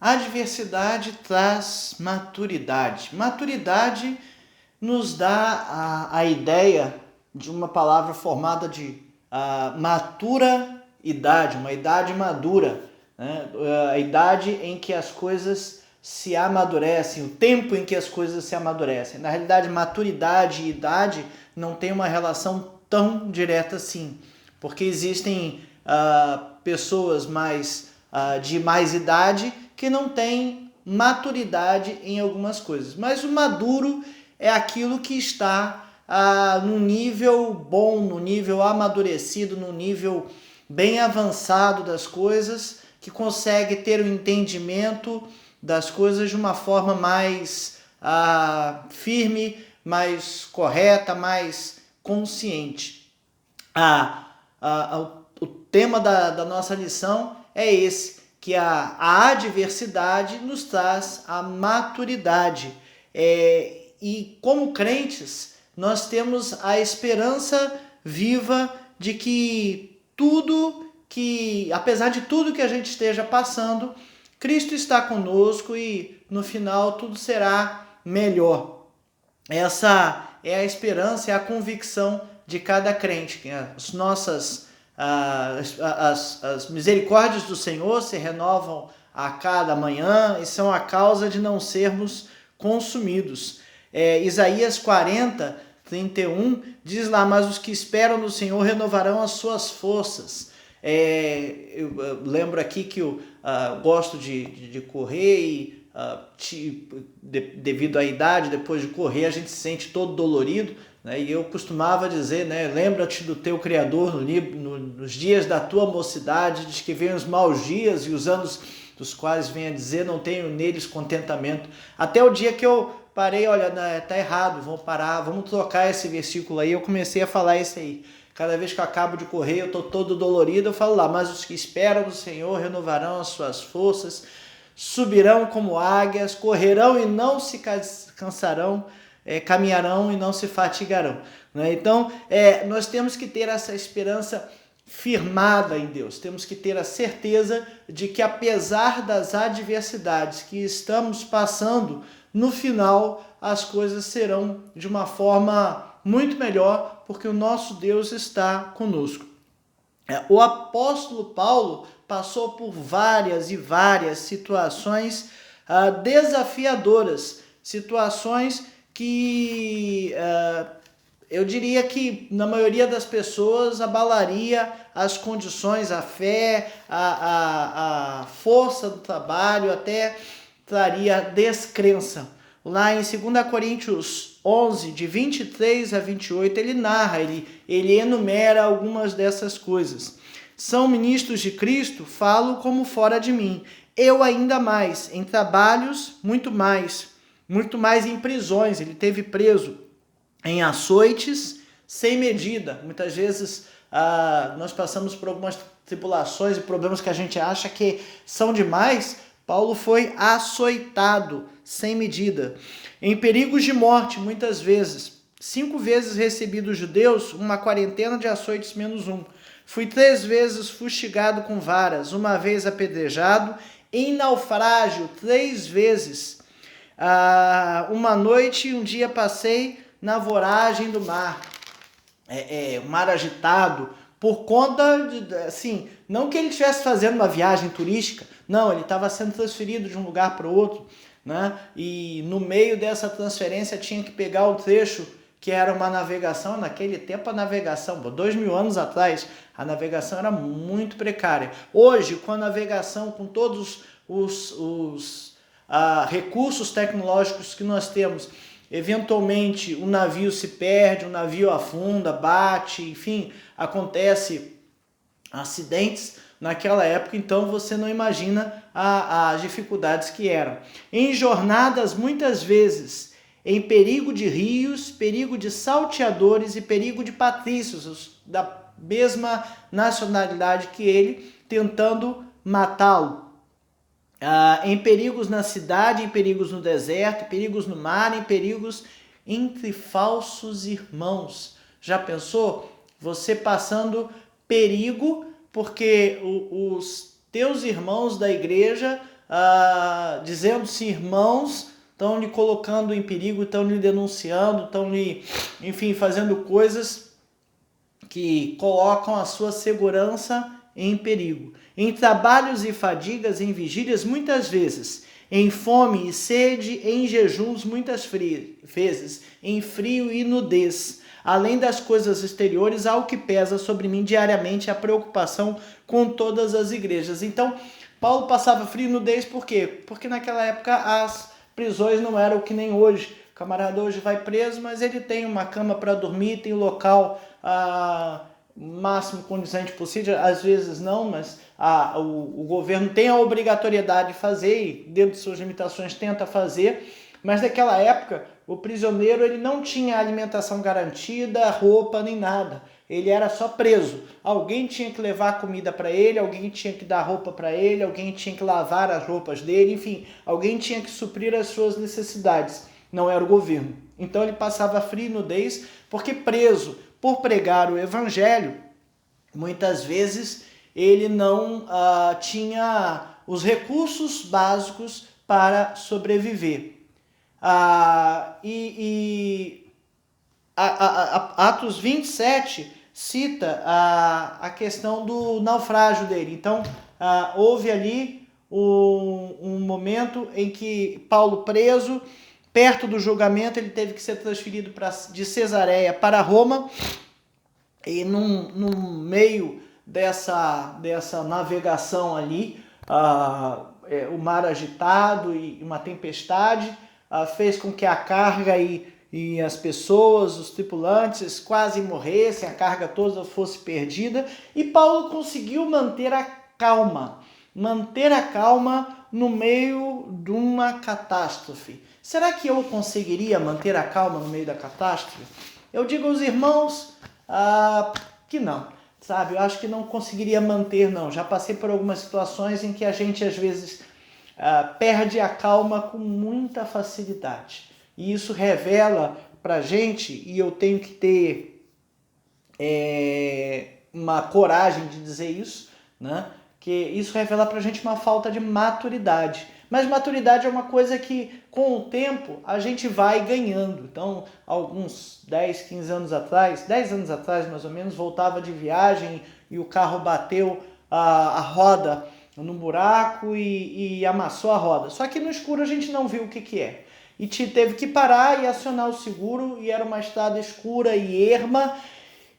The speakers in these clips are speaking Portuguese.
A adversidade traz maturidade. Maturidade nos dá a ideia de uma palavra formada de matura idade, uma idade madura, né? A idade em que as coisas se amadurecem, o tempo em que as coisas se amadurecem. Na realidade, maturidade e idade não tem uma relação tão direta assim, porque existem pessoas de mais idade que não têm maturidade em algumas coisas. Mas o maduro é aquilo que está num nível bom, no nível amadurecido, no nível bem avançado das coisas, que consegue ter o entendimento das coisas de uma forma mais firme, mais correta, mais consciente. O tema da nossa lição é esse, que a adversidade nos traz a maturidade. E como crentes, nós temos a esperança viva de que apesar de tudo que a gente esteja passando, Cristo está conosco e no final tudo será melhor. Essa é a esperança, é a convicção de cada crente. As misericórdias do Senhor se renovam a cada manhã e são a causa de não sermos consumidos. Isaías 40, 31 diz lá: mas os que esperam no Senhor renovarão as suas forças. Eu lembro aqui que eu gosto de correr e devido à idade, depois de correr a gente se sente todo dolorido, né? E eu costumava dizer, né, lembra-te do teu Criador nos dias da tua mocidade, diz que vêm os maus dias e os anos dos quais vem a dizer, não tenho neles contentamento. Até o dia que eu parei, olha, tá errado, vamos parar, vamos trocar esse versículo aí. Eu comecei a falar esse aí. Cada vez que eu acabo de correr, eu estou todo dolorido, eu falo lá: mas os que esperam no Senhor renovarão as suas forças, subirão como águias, correrão e não se cansarão, caminharão e não se fatigarão. Né? Então, nós temos que ter essa esperança firmada em Deus. Temos que ter a certeza de que, apesar das adversidades que estamos passando, no final as coisas serão de uma forma muito melhor, porque o nosso Deus está conosco. O apóstolo Paulo passou por várias e várias situações desafiadoras, situações que eu diria que na maioria das pessoas abalaria as condições, a fé, a força do trabalho, até traria descrença. Lá em 2 Coríntios 11, de 23 a 28, ele narra, ele enumera algumas dessas coisas. São ministros de Cristo, falo como fora de mim. Eu ainda mais, em trabalhos, muito mais em prisões. Ele teve preso em açoites sem medida. Muitas vezes nós passamos por algumas tribulações e problemas que a gente acha que são demais. Paulo foi açoitado sem medida. Em perigos de morte, muitas vezes. 5 vezes recebi dos judeus uma quarentena de açoites menos 1. Fui 3 vezes fustigado com varas, 1 vez apedrejado, em naufrágio 3 vezes. Uma noite e um dia passei na voragem do mar. O mar agitado, por conta de, assim, não que ele estivesse fazendo uma viagem turística, não, ele estava sendo transferido de um lugar para o outro, né? E no meio dessa transferência tinha que pegar o trecho que era uma navegação. Naquele tempo a navegação, 2000 anos atrás, a navegação era muito precária. Hoje, com a navegação, com todos os recursos tecnológicos que nós temos, eventualmente o navio se perde, o navio afunda, bate, enfim, acontece acidentes. Naquela época, então, você não imagina as dificuldades que eram. Em jornadas, muitas vezes, em perigo de rios, perigo de salteadores e perigo de patrícios, da mesma nacionalidade que ele, tentando matá-lo. Em perigos na cidade, em perigos no deserto, em perigos no mar, em perigos entre falsos irmãos. Já pensou? Você passando perigo porque os teus irmãos da igreja dizendo-se irmãos, estão lhe colocando em perigo, estão lhe denunciando, estão lhe, enfim, fazendo coisas que colocam a sua segurança em perigo. Em trabalhos e fadigas, em vigílias, muitas vezes. Em fome e sede, em jejuns, muitas vezes. Em frio e nudez. Além das coisas exteriores, há o que pesa sobre mim diariamente a preocupação com todas as igrejas. Então, Paulo passava frio e nudez por quê? Porque naquela época as prisões não eram que nem hoje. O camarada hoje vai preso, mas ele tem uma cama para dormir, tem um local máximo condizente possível. Às vezes não, mas o governo tem a obrigatoriedade de fazer e dentro de suas limitações tenta fazer. Mas naquela época, o prisioneiro ele não tinha alimentação garantida, roupa nem nada. Ele era só preso. Alguém tinha que levar comida para ele, alguém tinha que dar roupa para ele, alguém tinha que lavar as roupas dele, enfim, alguém tinha que suprir as suas necessidades. Não era o governo. Então ele passava frio e nudez, porque preso por pregar o evangelho, muitas vezes ele não tinha os recursos básicos para sobreviver. Atos 27 cita a questão do naufrágio dele. Então, houve ali um momento em que Paulo preso, perto do julgamento, ele teve que ser transferido de Cesareia para Roma, e no meio dessa navegação ali, o mar agitado e uma tempestade fez com que a carga e as pessoas, os tripulantes, quase morressem, a carga toda fosse perdida, e Paulo conseguiu manter a calma no meio de uma catástrofe. Será que eu conseguiria manter a calma no meio da catástrofe? Eu digo aos irmãos que não, sabe? Eu acho que não conseguiria manter, não. Já passei por algumas situações em que a gente, às vezes, perde a calma com muita facilidade. E isso revela pra gente, e eu tenho que ter uma coragem de dizer isso, né? Que isso revela pra gente uma falta de maturidade. Mas maturidade é uma coisa que, com o tempo, a gente vai ganhando. Então, alguns 10 anos atrás mais ou menos, voltava de viagem e o carro bateu a roda no buraco e amassou a roda. Só que no escuro a gente não viu o que é. E teve que parar e acionar o seguro, e era uma estrada escura e erma,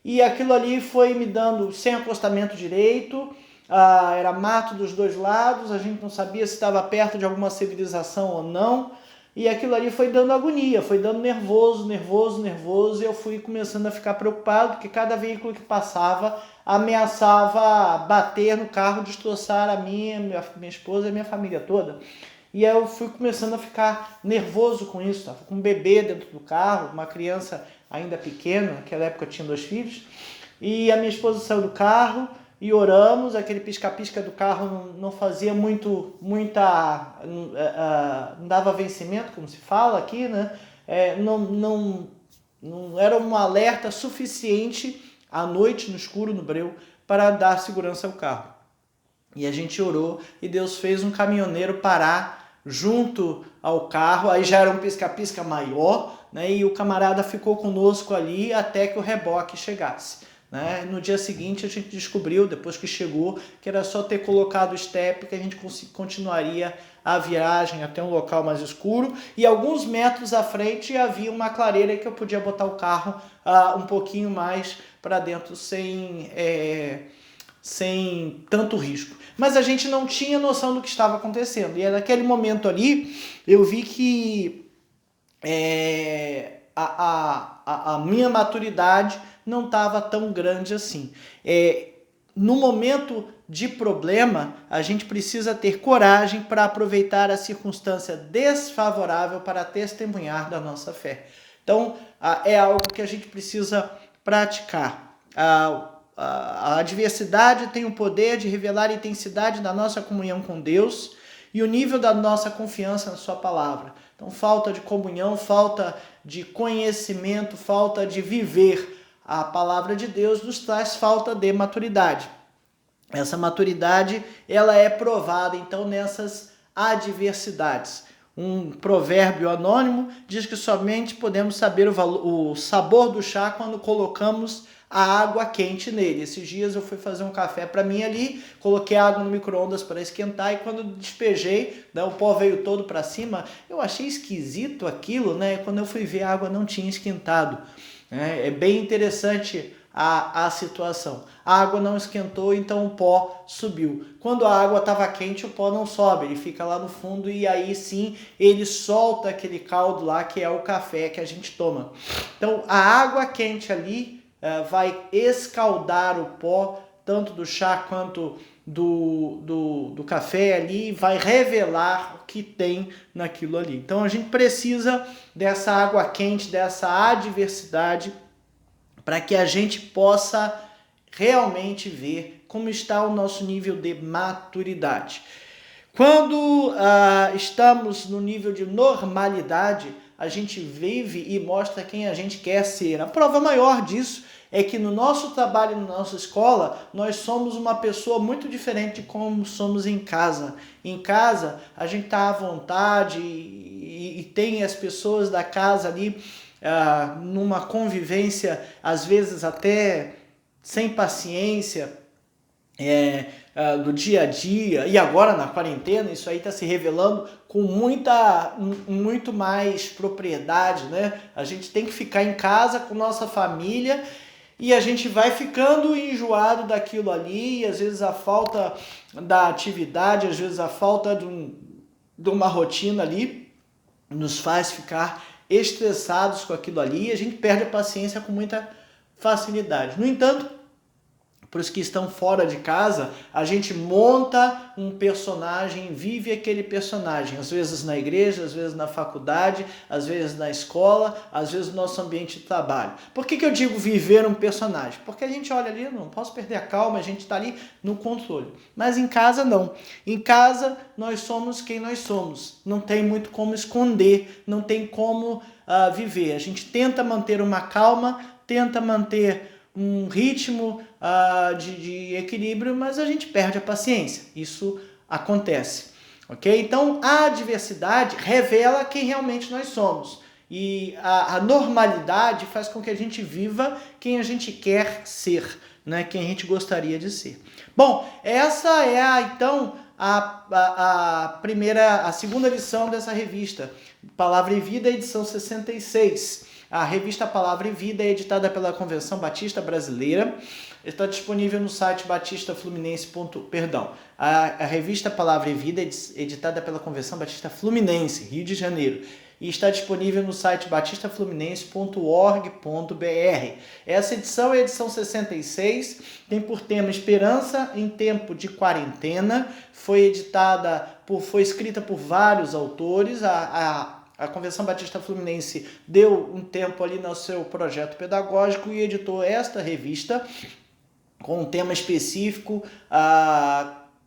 e aquilo ali foi me dando sem acostamento direito, era mato dos dois lados, a gente não sabia se estava perto de alguma civilização ou não, e aquilo ali foi dando agonia, foi dando nervoso, e eu fui começando a ficar preocupado, porque cada veículo que passava ameaçava bater no carro, destroçar a minha esposa e a minha família toda. E aí eu fui começando a ficar nervoso com isso, estava com um bebê dentro do carro, uma criança ainda pequena, naquela época eu tinha 2 filhos, e a minha esposa saiu do carro e oramos, aquele pisca-pisca do carro não fazia não dava vencimento, como se fala aqui, né? Não era um alerta suficiente à noite, no escuro, no breu, para dar segurança ao carro. E a gente orou e Deus fez um caminhoneiro parar junto ao carro, aí já era um pisca-pisca maior, né? E o camarada ficou conosco ali até que o reboque chegasse. Né? No dia seguinte a gente descobriu, depois que chegou, que era só ter colocado o step que a gente continuaria a viagem até um local mais escuro, e alguns metros à frente havia uma clareira que eu podia botar o carro um pouquinho mais para dentro sem tanto risco. Mas a gente não tinha noção do que estava acontecendo. E naquele momento ali, eu vi que a minha maturidade não estava tão grande assim. No momento de problema, a gente precisa ter coragem para aproveitar a circunstância desfavorável para testemunhar da nossa fé. Então, é algo que a gente precisa praticar. A adversidade tem o poder de revelar a intensidade da nossa comunhão com Deus e o nível da nossa confiança na sua palavra. Então, falta de comunhão, falta de conhecimento, falta de viver a palavra de Deus nos traz falta de maturidade. Essa maturidade, ela é provada, então, nessas adversidades. Um provérbio anônimo diz que somente podemos saber o sabor do chá quando colocamos a água quente nele. Esses dias eu fui fazer um café para mim ali, coloquei água no micro-ondas para esquentar e quando despejei, né, o pó veio todo para cima. Eu achei esquisito aquilo, né? Quando eu fui ver, a água não tinha esquentado. É bem interessante a situação. A água não esquentou, então o pó subiu. Quando a água estava quente, o pó não sobe, ele fica lá no fundo e aí sim ele solta aquele caldo lá que é o café que a gente toma. Então a água quente ali vai escaldar o pó, tanto do chá quanto do café ali, vai revelar o que tem naquilo ali. Então a gente precisa dessa água quente, dessa adversidade, para que a gente possa realmente ver como está o nosso nível de maturidade. Quando estamos no nível de normalidade, a gente vive e mostra quem a gente quer ser. A prova maior disso é que no nosso trabalho, na nossa escola, nós somos uma pessoa muito diferente de como somos em casa. Em casa, a gente está à vontade e tem as pessoas da casa ali numa convivência, às vezes até sem paciência, do dia a dia, e agora na quarentena isso aí está se revelando com muito mais propriedade, né? A gente tem que ficar em casa com nossa família e a gente vai ficando enjoado daquilo ali, e às vezes a falta da atividade, às vezes a falta de uma rotina ali nos faz ficar estressados com aquilo ali e a gente perde a paciência com muita facilidade. No entanto, para os que estão fora de casa, a gente monta um personagem, vive aquele personagem, às vezes na igreja, às vezes na faculdade, às vezes na escola, às vezes no nosso ambiente de trabalho. Por que eu digo viver um personagem? Porque a gente olha ali, não posso perder a calma, a gente está ali no controle. Mas em casa não. Em casa nós somos quem nós somos. Não tem muito como esconder, não tem como viver. A gente tenta manter uma calma, tenta manter um ritmo de equilíbrio, mas a gente perde a paciência. Isso acontece, ok? Então, a adversidade revela quem realmente nós somos. E a normalidade faz com que a gente viva quem a gente quer ser, né? Quem a gente gostaria de ser. Bom, essa é então a segunda lição dessa revista, Palavra e Vida, edição 66. A revista Palavra e Vida é editada pela Convenção Batista Brasileira. Está disponível no site batistafluminense. A revista Palavra e Vida é editada pela Convenção Batista Fluminense, Rio de Janeiro. E está disponível no site batistafluminense.org.br. Essa edição é a edição 66, tem por tema Esperança em Tempo de Quarentena. Foi escrita por vários autores. A Convenção Batista Fluminense deu um tempo ali no seu projeto pedagógico e editou esta revista com um tema específico,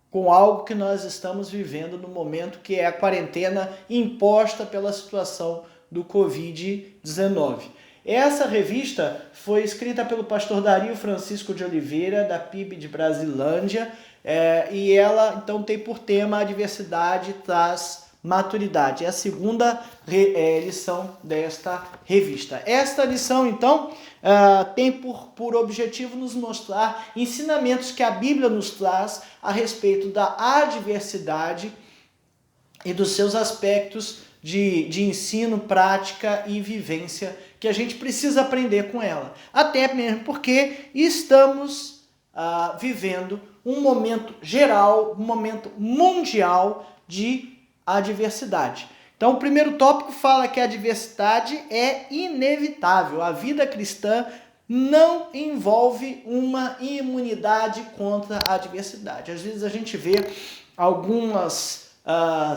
com algo que nós estamos vivendo no momento, que é a quarentena imposta pela situação do Covid-19. Essa revista foi escrita pelo pastor Dario Francisco de Oliveira, da PIB de Brasilândia, e ela então tem por tema a diversidade traz maturidade. É a segunda lição desta revista. Esta lição, então, tem por objetivo nos mostrar ensinamentos que a Bíblia nos traz a respeito da adversidade e dos seus aspectos de ensino, prática e vivência que a gente precisa aprender com ela. Até mesmo porque estamos vivendo um momento geral, um momento mundial de adversidade. Então, o primeiro tópico fala que a adversidade é inevitável. A vida cristã não envolve uma imunidade contra a adversidade. Às vezes a gente vê algumas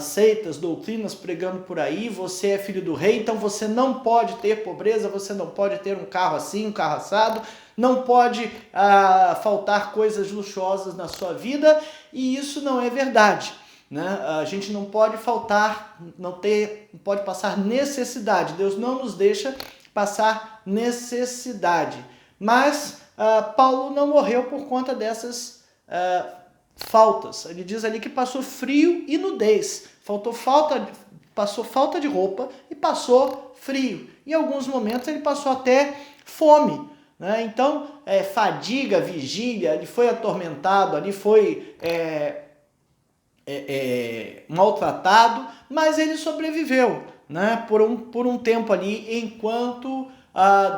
seitas, doutrinas pregando por aí, você é filho do rei, então você não pode ter pobreza, você não pode ter um carro assim, um carro assado, não pode faltar coisas luxuosas na sua vida, e isso não é verdade. Né? A gente não pode não pode passar necessidade. Deus não nos deixa passar necessidade. Mas Paulo não morreu por conta dessas faltas. Ele diz ali que passou frio e nudez. passou falta de roupa e passou frio. Em alguns momentos ele passou até fome, né? Então, fadiga, vigília, ele foi atormentado, ali foi maltratado, mas ele sobreviveu, né? Por um tempo ali, enquanto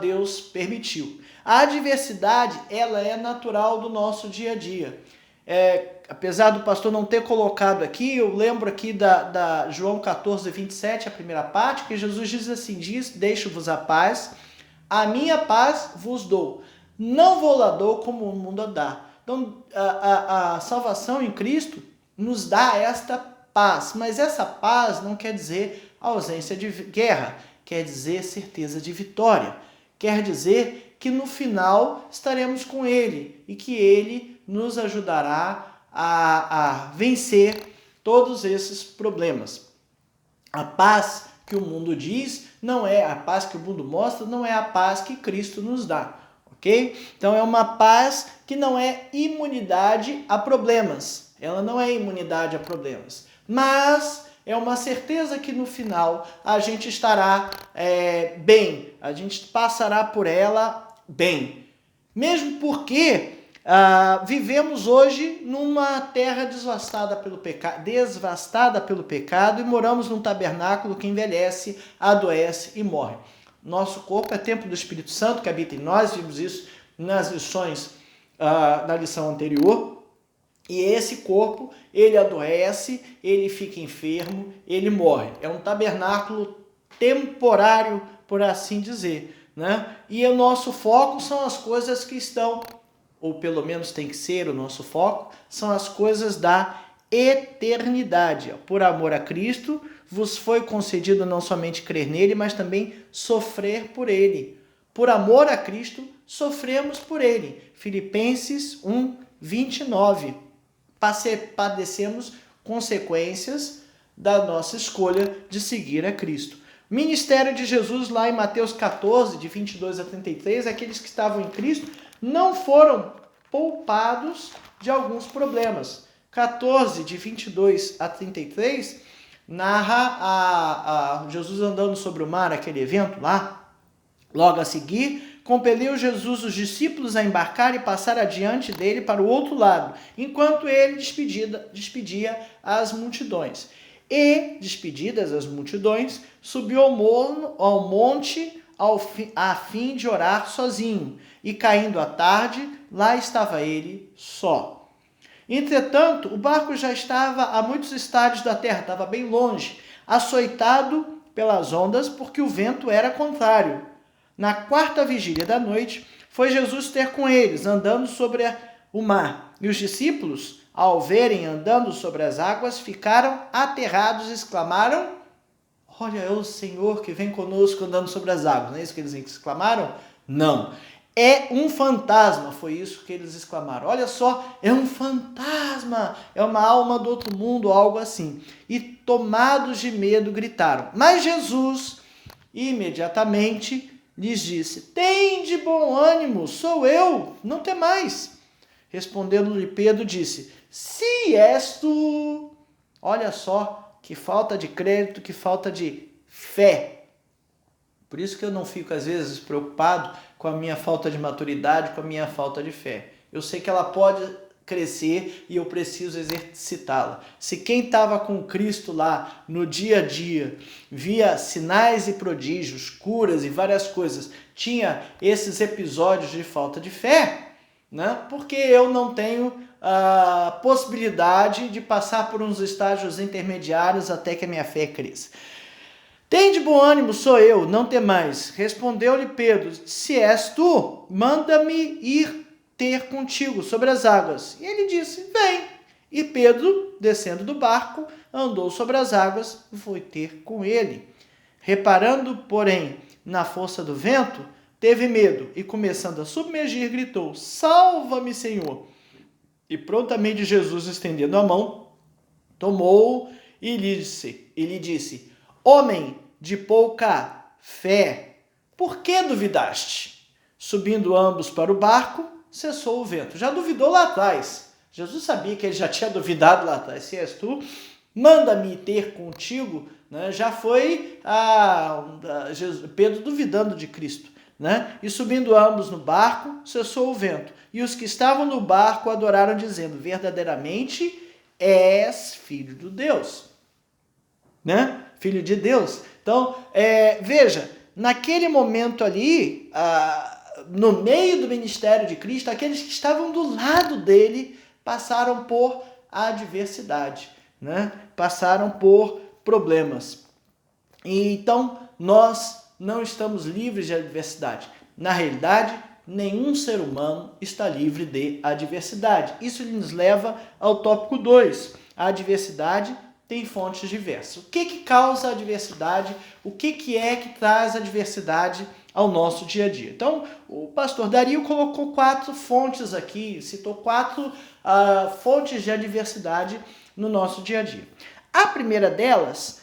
Deus permitiu. A adversidade, ela é natural do nosso dia a dia. Apesar do pastor não ter colocado aqui, eu lembro aqui da João 14, 27, a primeira parte, que Jesus diz assim, deixo-vos a paz, a minha paz vos dou, não vou lá dou como o mundo dá. Então, a salvação em Cristo nos dá esta paz, mas essa paz não quer dizer ausência de guerra, quer dizer certeza de vitória, quer dizer que no final estaremos com Ele e que Ele nos ajudará a vencer todos esses problemas. A paz que o mundo diz não é a paz que o mundo mostra, não é a paz que Cristo nos dá, ok? Então é uma paz que não é imunidade a problemas, ela não é imunidade a problemas, mas é uma certeza que no final a gente estará bem, a gente passará por ela bem, mesmo porque vivemos hoje numa terra devastada pelo pecado e moramos num tabernáculo que envelhece, adoece e morre. Nosso corpo é templo do Espírito Santo que habita em nós, vimos isso nas lições da lição anterior, e esse corpo, ele adoece, ele fica enfermo, ele morre. É um tabernáculo temporário, por assim dizer, né? E o nosso foco são as coisas que estão, ou pelo menos tem que ser o nosso foco, são as coisas da eternidade. Por amor a Cristo, vos foi concedido não somente crer nele, mas também sofrer por ele. Por amor a Cristo, sofremos por ele. Filipenses 1, 29. Padecemos consequências da nossa escolha de seguir a Cristo. Ministério de Jesus lá em Mateus 14, de 22 a 33, aqueles que estavam em Cristo não foram poupados de alguns problemas. 14, de 22 a 33, narra Jesus andando sobre o mar, aquele evento lá. Logo a seguir, compeliu Jesus os discípulos a embarcar e passar adiante dele para o outro lado, enquanto ele despedia as multidões. E, despedidas as multidões, subiu ao monte a fim de orar sozinho. E caindo a tarde, lá estava ele só. Entretanto, o barco já estava a muitos estádios da terra, estava bem longe, açoitado pelas ondas, porque o vento era contrário. Na quarta vigília da noite, foi Jesus ter com eles, andando sobre o mar. E os discípulos, ao verem andando sobre as águas, ficaram aterrados e exclamaram: olha, é o Senhor que vem conosco andando sobre as águas. Não é isso que eles exclamaram? Não. É um fantasma, foi isso que eles exclamaram. Olha só, é um fantasma, é uma alma do outro mundo, algo assim. E tomados de medo gritaram. Mas Jesus, imediatamente, lhes disse: tende bom ânimo, sou eu, não temais. Respondendo-lhe Pedro, disse: se és tu. Olha só, que falta de crédito, que falta de fé. Por isso que eu não fico, às vezes, preocupado com a minha falta de maturidade, com a minha falta de fé. Eu sei que ela pode crescer e eu preciso exercitá-la. Se quem estava com Cristo lá no dia a dia, via sinais e prodígios, curas e várias coisas, tinha esses episódios de falta de fé, né? Porque eu não tenho a possibilidade de passar por uns estágios intermediários até que a minha fé cresça. Tende bom ânimo, sou eu, não temais. Respondeu-lhe Pedro: se és tu, manda-me ir ter contigo sobre as águas. E ele disse: vem. E Pedro, descendo do barco, andou sobre as águas e foi ter com ele. Reparando, porém, na força do vento, teve medo e, começando a submergir, gritou: salva-me, Senhor! E prontamente Jesus, estendendo a mão, tomou-o e lhe disse: homem de pouca fé, por que duvidaste? Subindo ambos para o barco, cessou o vento. Já duvidou lá atrás. Jesus sabia que ele já tinha duvidado lá atrás. Se és tu, manda-me ter contigo, né, já foi Pedro duvidando de Cristo. Né? E subindo ambos no barco, cessou o vento. E os que estavam no barco adoraram, dizendo: verdadeiramente és filho de Deus. Né? Filho de Deus. Então, veja, naquele momento ali, no meio do ministério de Cristo, aqueles que estavam do lado dele passaram por adversidade, né? Passaram por problemas. E então, nós não estamos livres de adversidade. Na realidade, nenhum ser humano está livre de adversidade. Isso nos leva ao tópico 2. A adversidade tem fontes diversas. O que causa a adversidade? O que é que traz adversidade ao nosso dia a dia? Então, o pastor Dario colocou 4 fontes aqui, citou 4 fontes de adversidade no nosso dia a dia. A primeira delas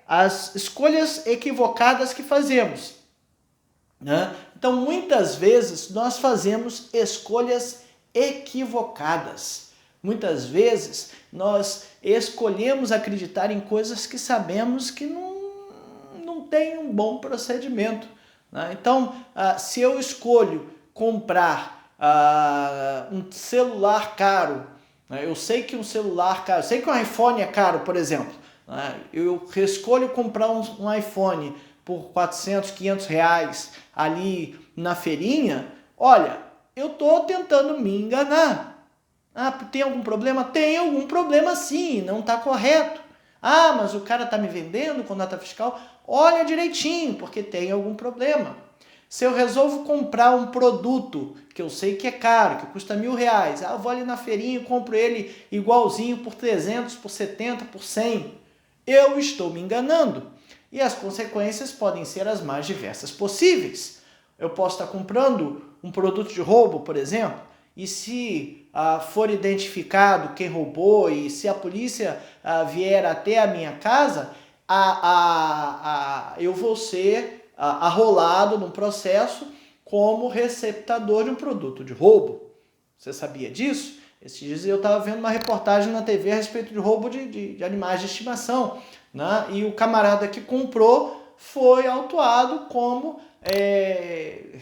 as escolhas equivocadas que fazemos. Né? Então, muitas vezes, nós fazemos escolhas equivocadas. Muitas vezes, nós escolhemos acreditar em coisas que sabemos que não tem um bom procedimento. Né? Então, se eu escolho comprar um celular caro, né? Eu sei que um celular caro, sei que um iPhone é caro, por exemplo. Eu escolho comprar um iPhone por 400, 500 reais ali na feirinha. Olha, eu estou tentando me enganar. Tem algum problema? Tem algum problema sim, não está correto. Mas o cara está me vendendo com nota fiscal? Olha direitinho, porque tem algum problema. Se eu resolvo comprar um produto que eu sei que é caro, que custa R$1.000, eu vou ali na feirinha e compro ele igualzinho por 300, por 70, por 100. Eu estou me enganando. E as consequências podem ser as mais diversas possíveis. Eu posso estar comprando um produto de roubo, por exemplo, e se for identificado quem roubou e se a polícia vier até a minha casa, eu vou ser arrolado num processo como receptador de um produto de roubo. Você sabia disso? Esses dias eu estava vendo uma reportagem na TV a respeito de roubo de animais de estimação, né? E o camarada que comprou foi autuado como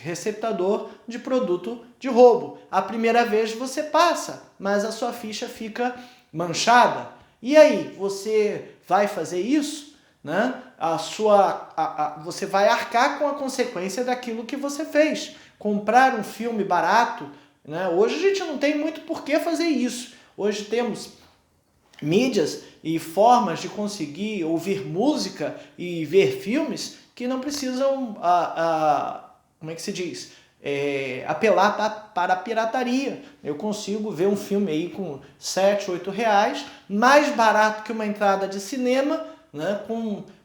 receptador de produto de roubo. A primeira vez você passa, mas a sua ficha fica manchada. E aí, você vai fazer isso? Né? Você vai arcar com a consequência daquilo que você fez. Comprar um filme barato, né? Hoje a gente não tem muito por que fazer isso. Hoje temos mídias e formas de conseguir ouvir música e ver filmes que não precisam, como é que se diz? Apelar para a pirataria. Eu consigo ver um filme aí com 7, 8 reais, mais barato que uma entrada de cinema, né,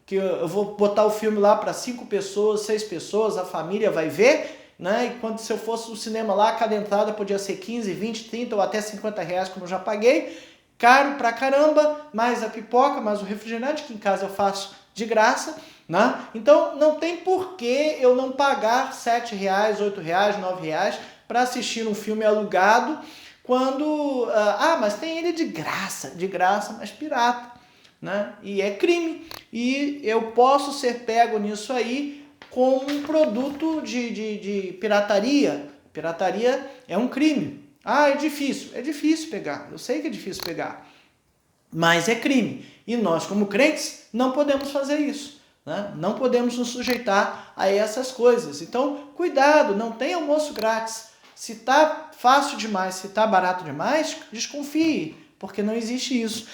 que eu vou botar o filme lá para 5 pessoas, 6 pessoas, a família vai ver, né? Enquanto se eu fosse no cinema lá, cada entrada podia ser 15, 20, 30 ou até 50 reais, como eu já paguei. Caro pra caramba, mais a pipoca, mais o refrigerante, que em casa eu faço de graça. Né? Então não tem por que eu não pagar 7 reais, 8 reais, 9 reais para assistir um filme alugado quando... mas tem ele de graça, mas pirata. Né? E é crime. E eu posso ser pego nisso aí como um produto de pirataria. Pirataria é um crime. É difícil pegar. Eu sei que é difícil pegar. Mas é crime. E nós, como crentes, não podemos fazer isso. Né? Não podemos nos sujeitar a essas coisas. Então, cuidado, não tem almoço grátis. Se está fácil demais, se está barato demais, desconfie, porque não existe isso.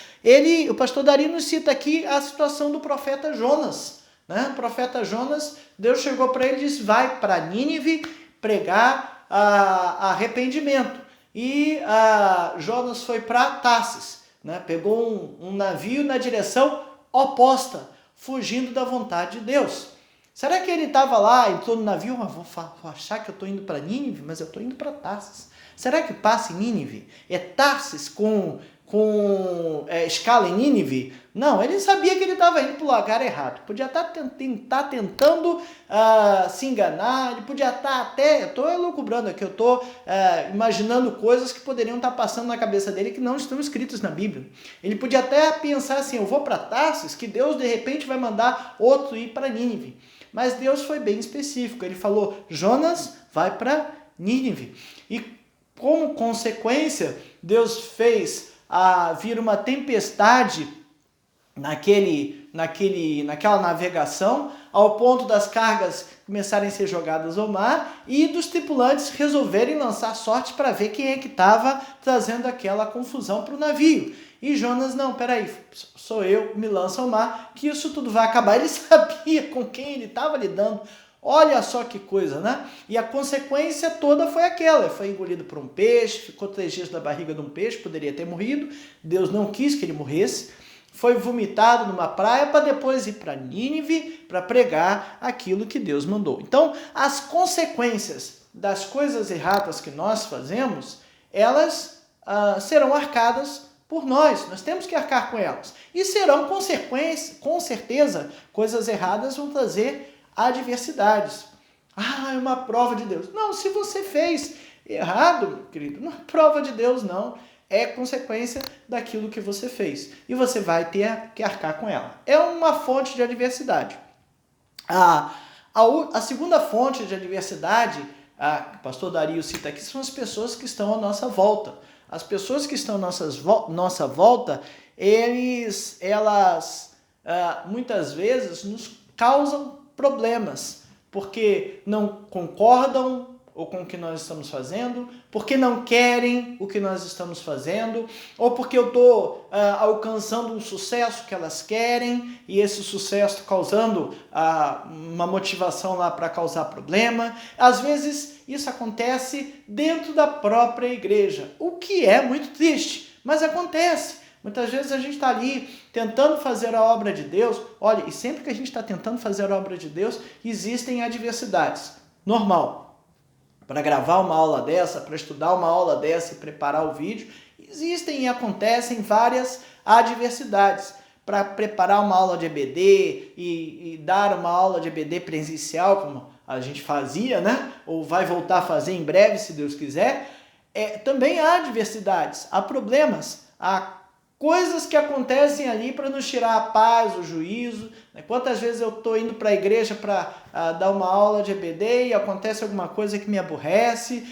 O pastor Dario nos cita aqui a situação do profeta Jonas. Né? O profeta Jonas, Deus chegou para ele e disse: vai para Nínive pregar arrependimento. E Jonas foi para Tarsis, né? Pegou um navio na direção oposta, fugindo da vontade de Deus. Será que ele estava lá, entrou no navio, vou achar que eu estou indo para Nínive, mas eu estou indo para Tarsis. Será que passa em Nínive? É Tarsis com com escala em Nínive? Não, ele sabia que ele estava indo para o lugar errado. Podia estar tentando se enganar, ele podia estar até... Eu estou elucubrando aqui, eu estou imaginando coisas que poderiam estar passando na cabeça dele que não estão escritas na Bíblia. Ele podia até pensar assim, eu vou para Tarsis, que Deus de repente vai mandar outro ir para Nínive. Mas Deus foi bem específico, ele falou, Jonas vai para Nínive. E como consequência, Deus fez vir uma tempestade naquela navegação, ao ponto das cargas começarem a ser jogadas ao mar e dos tripulantes resolverem lançar sorte para ver quem é que estava trazendo aquela confusão para o navio. E Jonas, não, peraí, sou eu, me lança ao mar, que isso tudo vai acabar. Ele sabia com quem ele estava lidando. Olha só que coisa, né? E a consequência toda foi aquela. Foi engolido por um peixe, ficou 3 dias na barriga de um peixe, poderia ter morrido. Deus não quis que ele morresse. Foi vomitado numa praia para depois ir para Nínive para pregar aquilo que Deus mandou. Então, as consequências das coisas erradas que nós fazemos, elas serão arcadas por nós. Nós temos que arcar com elas. E serão consequências, com certeza, coisas erradas vão trazer adversidades. É uma prova de Deus. Não, se você fez errado, querido, não é prova de Deus, não. É consequência daquilo que você fez. E você vai ter que arcar com ela. É uma fonte de adversidade. A segunda fonte de adversidade, que o pastor Dario cita aqui, são as pessoas que estão à nossa volta. As pessoas que estão à nossa volta, elas muitas vezes nos causam problemas, porque não concordam com o que nós estamos fazendo, porque não querem o que nós estamos fazendo, ou porque eu estou alcançando um sucesso que elas querem, e esse sucesso causando uma motivação lá para causar problema. Às vezes isso acontece dentro da própria igreja, o que é muito triste, mas acontece. Muitas vezes a gente está ali tentando fazer a obra de Deus. Olha, e sempre que a gente está tentando fazer a obra de Deus, existem adversidades. Normal. Para gravar uma aula dessa, para estudar uma aula dessa e preparar o vídeo, existem e acontecem várias adversidades. Para preparar uma aula de EBD e dar uma aula de EBD presencial, como a gente fazia, né? Ou vai voltar a fazer em breve, se Deus quiser, também há adversidades, há problemas, há coisas que acontecem ali para nos tirar a paz, o juízo. Quantas vezes eu estou indo para a igreja para dar uma aula de EBD e acontece alguma coisa que me aborrece,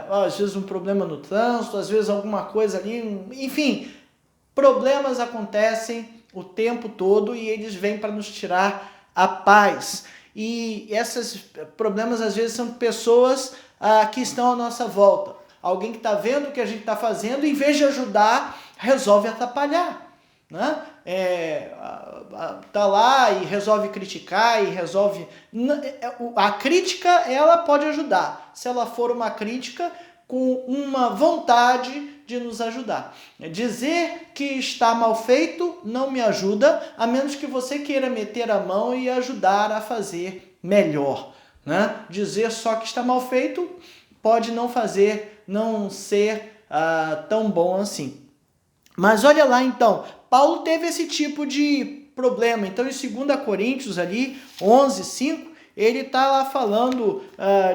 às vezes um problema no trânsito, às vezes alguma coisa ali, enfim, problemas acontecem o tempo todo e eles vêm para nos tirar a paz. E esses problemas às vezes são pessoas que estão à nossa volta. Alguém que está vendo o que a gente está fazendo, em vez de ajudar, resolve atrapalhar, né? Tá lá e resolve criticar e resolve... A crítica, ela pode ajudar, se ela for uma crítica com uma vontade de nos ajudar. Dizer que está mal feito não me ajuda, a menos que você queira meter a mão e ajudar a fazer melhor, né? Dizer só que está mal feito pode não ser tão bom assim. Mas olha lá então, Paulo teve esse tipo de problema. Então em 2 Coríntios ali, 11:5, ele está lá falando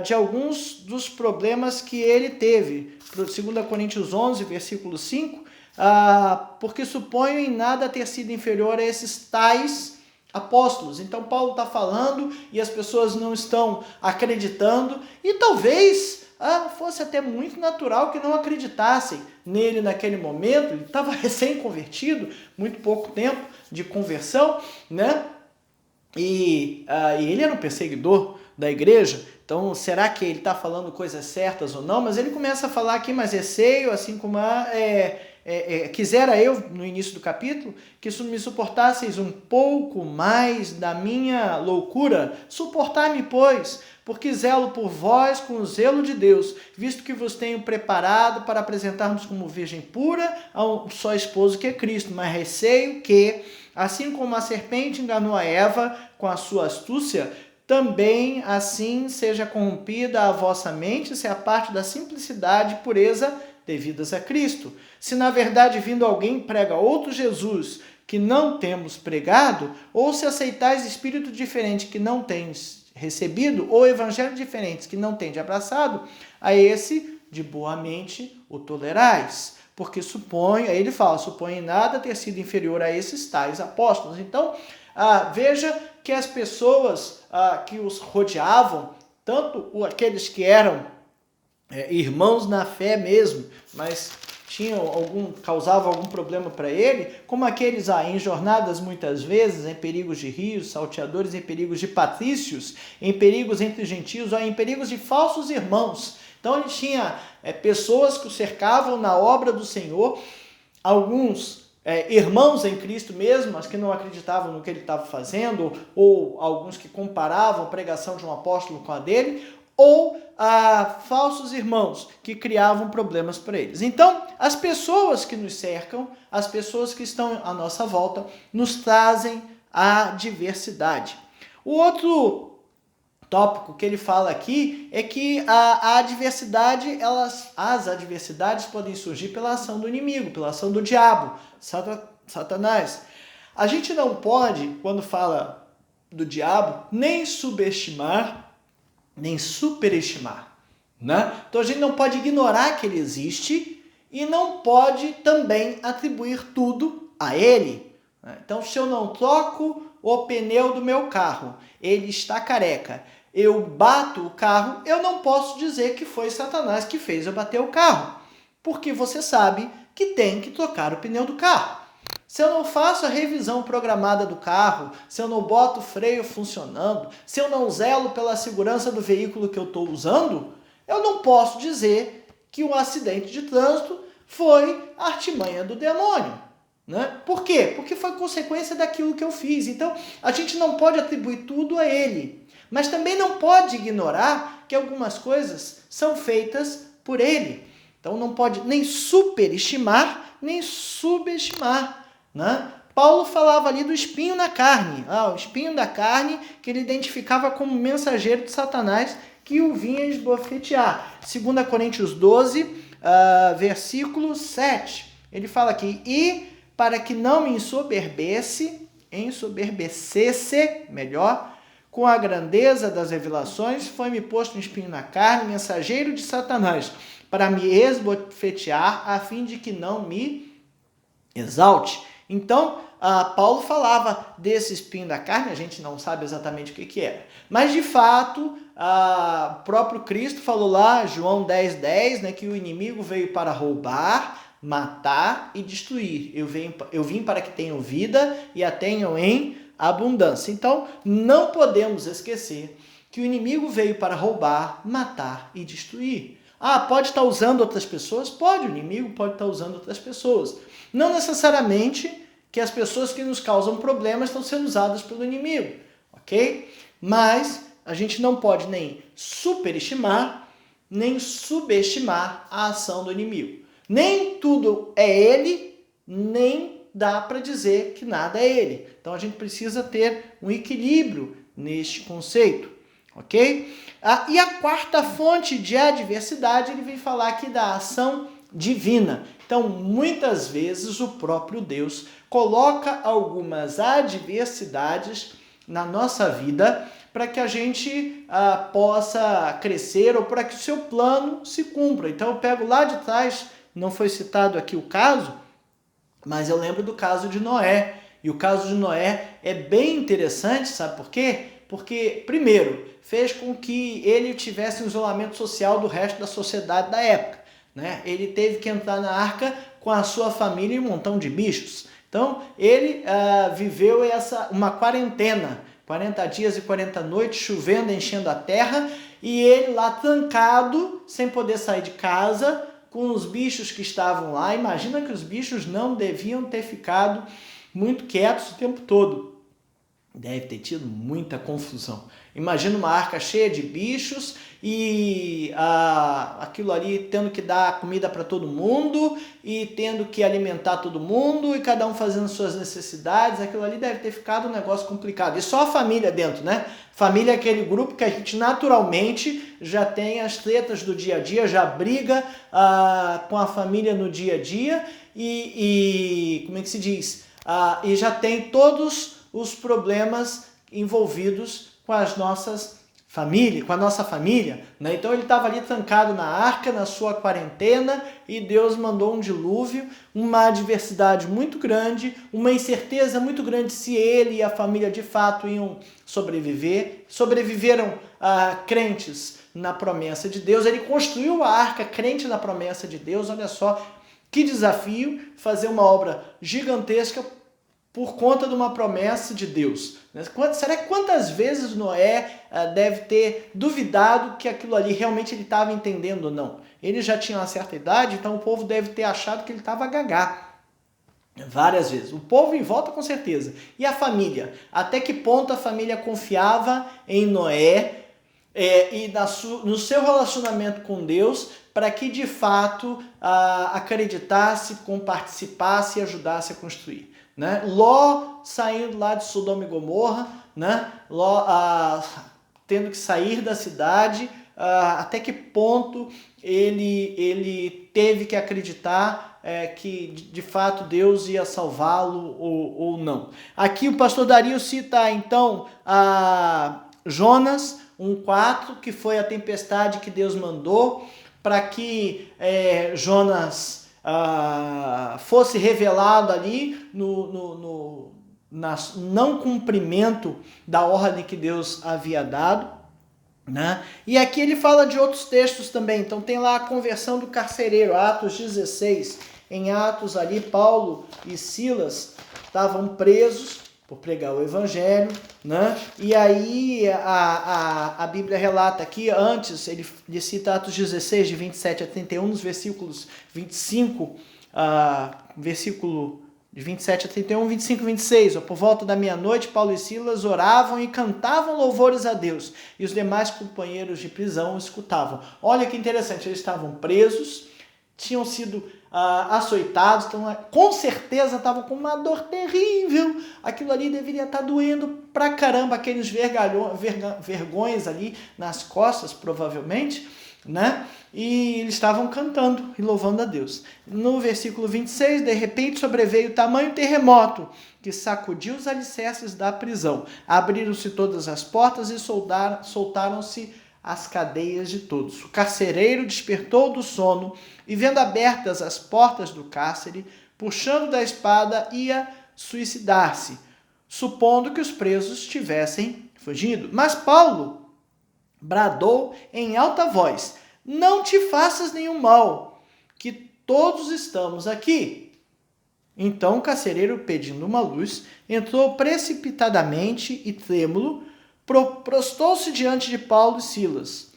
de alguns dos problemas que ele teve. 2 Coríntios 11, versículo 5, porque suponho em nada ter sido inferior a esses tais apóstolos. Então Paulo está falando e as pessoas não estão acreditando e talvez fosse até muito natural que não acreditassem nele naquele momento. Ele estava recém-convertido, muito pouco tempo de conversão, né? E ele era um perseguidor da igreja. Então, será que ele está falando coisas certas ou não? Mas ele começa a falar aqui, mas receio, assim como quisera eu, no início do capítulo, que me suportasseis um pouco mais da minha loucura. Suportai-me, pois, porque zelo por vós com o zelo de Deus, visto que vos tenho preparado para apresentarmos como virgem pura a um só esposo que é Cristo. Mas receio que, assim como a serpente enganou a Eva com a sua astúcia, também assim seja corrompida a vossa mente, se a parte da simplicidade e pureza devidas a Cristo. Se na verdade vindo alguém prega outro Jesus que não temos pregado, ou se aceitais espírito diferente que não tens recebido, ou evangelho diferentes que não tendes abraçado, a esse de boa mente o tolerais. Porque aí ele fala, supõe nada ter sido inferior a esses tais apóstolos. Então, veja que as pessoas que os rodeavam, tanto aqueles que eram irmãos na fé mesmo, mas causavam algum problema para ele, como aqueles em jornadas muitas vezes, em perigos de rios, salteadores, em perigos de patrícios, em perigos entre gentios, ou em perigos de falsos irmãos. Então ele tinha pessoas que o cercavam na obra do Senhor, alguns irmãos em Cristo mesmo, mas que não acreditavam no que ele estava fazendo, ou alguns que comparavam a pregação de um apóstolo com a dele, ou falsos irmãos que criavam problemas para eles. Então, as pessoas que nos cercam, as pessoas que estão à nossa volta, nos trazem a diversidade. O outro tópico que ele fala aqui é que a adversidade, as adversidades podem surgir pela ação do inimigo, pela ação do diabo, Satanás. A gente não pode, quando fala do diabo, nem subestimar, nem superestimar, né? Então a gente não pode ignorar que ele existe e não pode também atribuir tudo a ele. Então, se eu não troco o pneu do meu carro, ele está careca, eu bato o carro, eu não posso dizer que foi Satanás que fez eu bater o carro, porque você sabe que tem que trocar o pneu do carro. Se eu não faço a revisão programada do carro, se eu não boto o freio funcionando, se eu não zelo pela segurança do veículo que eu estou usando, eu não posso dizer que um acidente de trânsito foi artimanha do demônio. Né? Por quê? Porque foi consequência daquilo que eu fiz. Então, a gente não pode atribuir tudo a ele, mas também não pode ignorar que algumas coisas são feitas por ele. Então, não pode nem superestimar, nem subestimar. Né? Paulo falava ali do espinho na carne, o espinho da carne que ele identificava como mensageiro de Satanás que o vinha esbofetear. 2 Coríntios 12, versículo 7, ele fala aqui, e para que não me ensoberbecesse, com a grandeza das revelações, foi-me posto um espinho na carne, mensageiro de Satanás, para me esbofetear, a fim de que não me exalte. Então, Paulo falava desse espinho da carne, a gente não sabe exatamente o que era. Mas, de fato, o próprio Cristo falou lá, João 10:10, né, que o inimigo veio para roubar, matar e destruir. Eu vim para que tenham vida e a tenham em abundância. Então, não podemos esquecer que o inimigo veio para roubar, matar e destruir. Pode estar usando outras pessoas? Pode, o inimigo pode estar usando outras pessoas. Não necessariamente que as pessoas que nos causam problemas estão sendo usadas pelo inimigo, ok? Mas a gente não pode nem superestimar, nem subestimar a ação do inimigo. Nem tudo é ele, nem dá para dizer que nada é ele. Então a gente precisa ter um equilíbrio neste conceito, ok? E a quarta fonte de adversidade, ele vem falar aqui da ação divina. Então, muitas vezes o próprio Deus coloca algumas adversidades na nossa vida para que a gente possa crescer ou para que o seu plano se cumpra. Então, eu pego lá de trás, não foi citado aqui o caso, mas eu lembro do caso de Noé. E o caso de Noé é bem interessante, sabe por quê? Porque, primeiro, fez com que ele tivesse um isolamento social do resto da sociedade da época. Né? Ele teve que entrar na arca com a sua família e um montão de bichos. Então, ele viveu uma quarentena, 40 dias e 40 noites, chovendo, enchendo a terra, e ele lá trancado, sem poder sair de casa, com os bichos que estavam lá. Imagina que os bichos não deviam ter ficado muito quietos o tempo todo. Deve ter tido muita confusão. Imagina uma arca cheia de bichos e aquilo ali tendo que dar comida para todo mundo e tendo que alimentar todo mundo e cada um fazendo suas necessidades. Aquilo ali deve ter ficado um negócio complicado. E só a família dentro, né? Família é aquele grupo que a gente naturalmente já tem as tretas do dia a dia, já briga com a família no dia a dia e como é que se diz? E já tem todos os problemas envolvidos com as nossas famílias, com a nossa família, né? Então ele estava ali trancado na arca, na sua quarentena, e Deus mandou um dilúvio, uma adversidade muito grande, uma incerteza muito grande se ele e a família de fato iam sobreviver. Sobreviveram crentes na promessa de Deus. Ele construiu a arca crente na promessa de Deus. Olha só que desafio fazer uma obra gigantesca por conta de uma promessa de Deus. Será que quantas vezes Noé deve ter duvidado que aquilo ali realmente ele estava entendendo ou não? Ele já tinha uma certa idade, então o povo deve ter achado que ele estava gagá. Várias vezes. O povo em volta com certeza. E a família? Até que ponto a família confiava em Noé e no seu relacionamento com Deus para que de fato acreditasse, participasse e ajudasse a construir? Né? Ló saindo lá de Sodoma e Gomorra, né? Ló tendo que sair da cidade, até que ponto ele teve que acreditar que de fato Deus ia salvá-lo ou não. Aqui o pastor Dario cita então Jonas 1:4, que foi a tempestade que Deus mandou para que Jonas fosse revelado ali no não cumprimento da ordem que Deus havia dado, né? E aqui ele fala de outros textos também. Então tem lá a conversão do carcereiro, Atos 16. Em Atos ali, Paulo e Silas estavam presos por pregar o evangelho, né? E aí a Bíblia relata aqui, antes, ele cita Atos 16, de 27 a 31, nos versículos 25, versículo de 27 a 31, 25 e 26. Por volta da meia-noite, Paulo e Silas oravam e cantavam louvores a Deus, e os demais companheiros de prisão escutavam. Olha que interessante, eles estavam presos, tinham sido açoitados, então com certeza estavam com uma dor terrível. Aquilo ali deveria estar doendo pra caramba, aqueles vergões ali nas costas, provavelmente, né? E eles estavam cantando e louvando a Deus. No versículo 26, de repente sobreveio tamanho terremoto que sacudiu os alicerces da prisão. Abriram-se todas as portas e soltaram-se as cadeias de todos. O carcereiro despertou do sono e, vendo abertas as portas do cárcere, puxando da espada, ia suicidar-se, supondo que os presos tivessem fugido. Mas Paulo bradou em alta voz: não te faças nenhum mal, que todos estamos aqui. Então o carcereiro, pedindo uma luz, entrou precipitadamente e trêmulo, prostou-se diante de Paulo e Silas,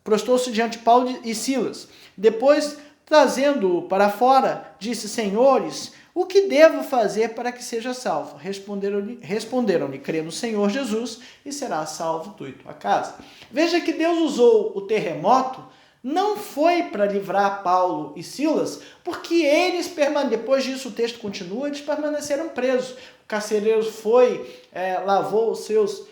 prostou-se diante de Paulo e Silas. Depois, trazendo-o para fora, disse: Senhores, o que devo fazer para que seja salvo? Responderam-lhe: crê no Senhor Jesus e será salvo tu e tua casa. Veja que Deus usou o terremoto, não foi para livrar Paulo e Silas, porque eles depois disso o texto continua, eles permaneceram presos. O carcereiro lavou os seus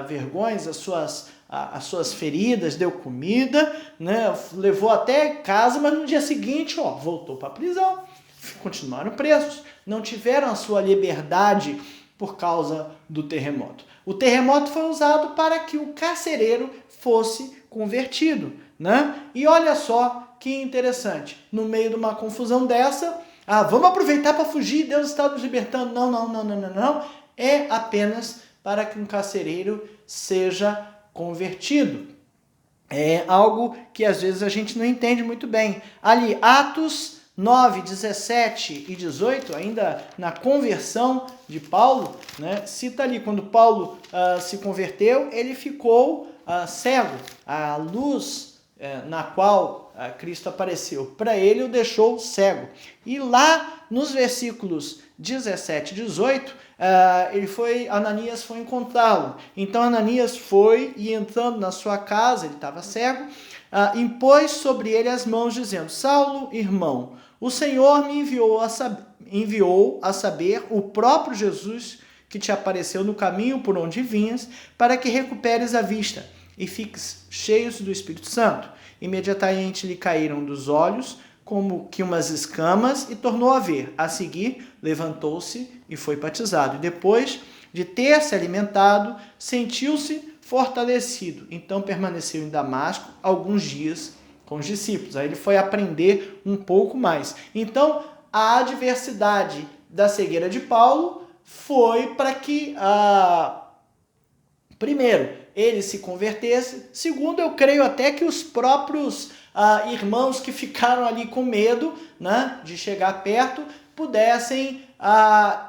vergões, as suas feridas, deu comida, né? Levou até casa, mas no dia seguinte voltou para a prisão. Continuaram presos, não tiveram a sua liberdade por causa do terremoto. O terremoto foi usado para que o carcereiro fosse convertido, né? E olha só que interessante, no meio de uma confusão dessa, vamos aproveitar para fugir, Deus está nos libertando. Não. É apenas para que um carcereiro seja convertido. É algo que às vezes a gente não entende muito bem. Ali, Atos 9, 17 e 18, ainda na conversão de Paulo, né, cita ali, quando Paulo se converteu, ele ficou cego. A luz na qual Cristo apareceu para ele e o deixou cego. E lá nos versículos 17 e 18, Ananias foi encontrá-lo. Então Ananias foi e entrando na sua casa, ele estava cego, impôs sobre ele as mãos, dizendo: Saulo, irmão, o Senhor me enviou a saber o próprio Jesus que te apareceu no caminho por onde vinhas, para que recuperes a vista e fiques cheios do Espírito Santo. Imediatamente lhe caíram dos olhos como que umas escamas e tornou a ver. A seguir, levantou-se e foi batizado. E depois de ter se alimentado, sentiu-se fortalecido. Então permaneceu em Damasco alguns dias com os discípulos. Aí ele foi aprender um pouco mais. Então, a adversidade da cegueira de Paulo foi para que, primeiro, ele se convertesse. Segundo, eu creio até que os próprios irmãos que ficaram ali com medo, né, de chegar perto, pudessem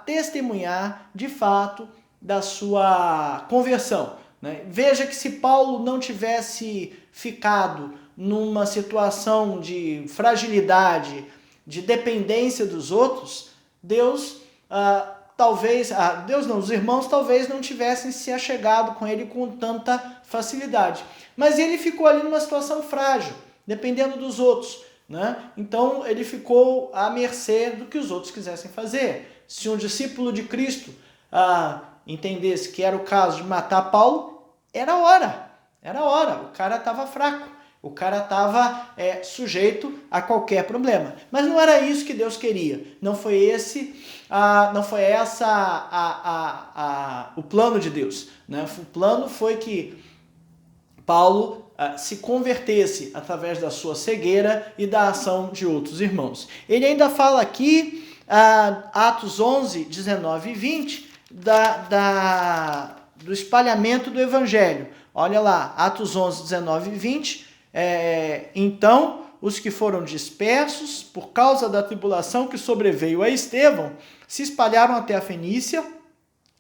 testemunhar de fato da sua conversão. Né? Veja que se Paulo não tivesse ficado numa situação de fragilidade, de dependência dos outros, os irmãos talvez não tivessem se achegado com ele com tanta facilidade. Mas ele ficou ali numa situação frágil, dependendo dos outros, né? Então ele ficou à mercê do que os outros quisessem fazer. Se um discípulo de Cristo entendesse que era o caso de matar Paulo, era hora. O cara estava fraco. O cara estava sujeito a qualquer problema. Mas não era isso que Deus queria. Não foi esse o plano de Deus. Né? O plano foi que Paulo se convertesse através da sua cegueira e da ação de outros irmãos. Ele ainda fala aqui, Atos 11, 19 e 20, do espalhamento do evangelho. Olha lá, Atos 11, 19 e 20. Então, os que foram dispersos por causa da tribulação que sobreveio a Estevão se espalharam até a Fenícia,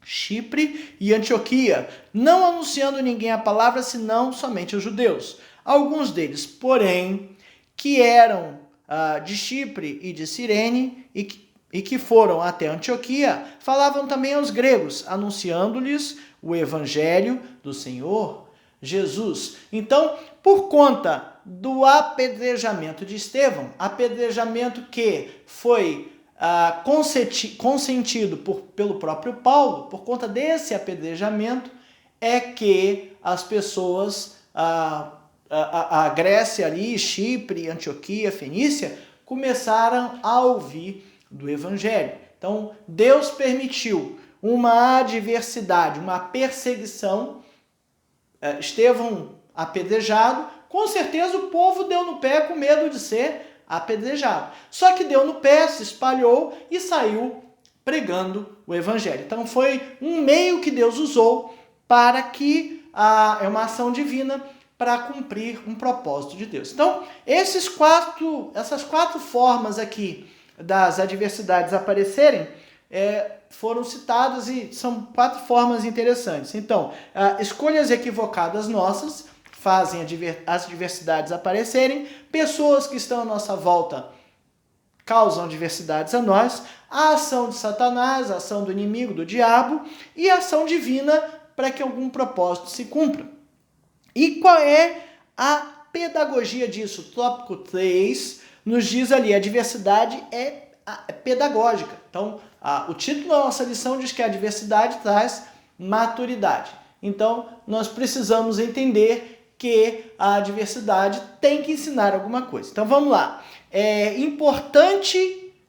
Chipre e Antioquia, não anunciando ninguém a palavra senão somente aos judeus. Alguns deles, porém, que eram de Chipre e de Cirene e que foram até Antioquia, falavam também aos gregos, anunciando-lhes o evangelho do Senhor Jesus. Então, por conta do apedrejamento de Estevão, apedrejamento que foi consentido pelo próprio Paulo, por conta desse apedrejamento, é que as pessoas, a Grécia ali, Chipre, Antioquia, Fenícia, começaram a ouvir do Evangelho. Então, Deus permitiu uma adversidade, uma perseguição. Estevão apedrejado, com certeza o povo deu no pé com medo de ser apedrejado. Só que deu no pé, se espalhou e saiu pregando o evangelho. Então foi um meio que Deus usou para que uma ação divina para cumprir um propósito de Deus. Então, essas quatro formas aqui das adversidades aparecerem foram citadas e são 4 formas interessantes. Então, escolhas equivocadas nossas fazem as adversidades aparecerem, pessoas que estão à nossa volta causam adversidades a nós, a ação de Satanás, a ação do inimigo, do diabo, e a ação divina para que algum propósito se cumpra. E qual é a pedagogia disso? Tópico 3 nos diz ali, a adversidade é pedagógica. Então, o título da nossa lição diz que a adversidade traz maturidade. Então, nós precisamos entender que a adversidade tem que ensinar alguma coisa. Então, vamos lá.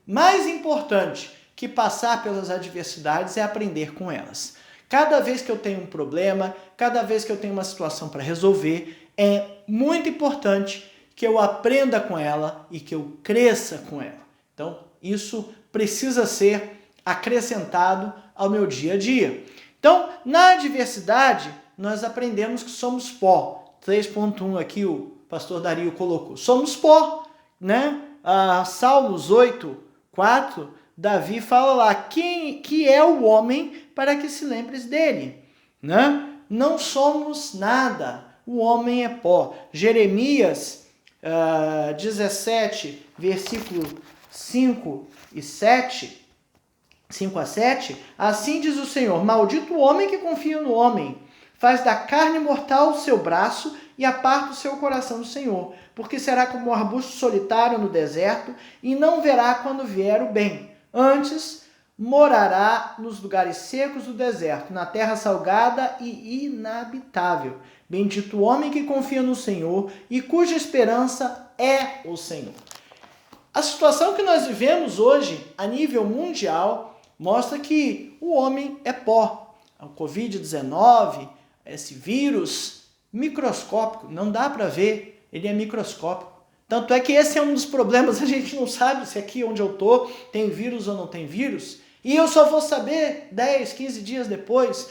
Mais importante que passar pelas adversidades é aprender com elas. Cada vez que eu tenho um problema, cada vez que eu tenho uma situação para resolver, é muito importante que eu aprenda com ela e que eu cresça com ela. Então, isso precisa ser acrescentado ao meu dia a dia. Então, na adversidade, nós aprendemos que somos pó. 3.1 aqui o pastor Dario colocou. Somos pó, né? Salmos 8:4, Davi fala lá, que é o homem para que se lembres dele, né? Não somos nada, o homem é pó. Jeremias 17, versículo 5 a 7, assim diz o Senhor, maldito o homem que confia no homem, faz da carne mortal o seu braço e aparta o seu coração do Senhor, porque será como um arbusto solitário no deserto e não verá quando vier o bem. Antes, morará nos lugares secos do deserto, na terra salgada e inabitável. Bendito o homem que confia no Senhor e cuja esperança é o Senhor. A situação que nós vivemos hoje, a nível mundial, mostra que o homem é pó. O Covid-19, esse vírus microscópico, não dá para ver, ele é microscópico. Tanto é que esse é um dos problemas, a gente não sabe se aqui onde eu estou tem vírus ou não tem vírus. E eu só vou saber 10, 15 dias depois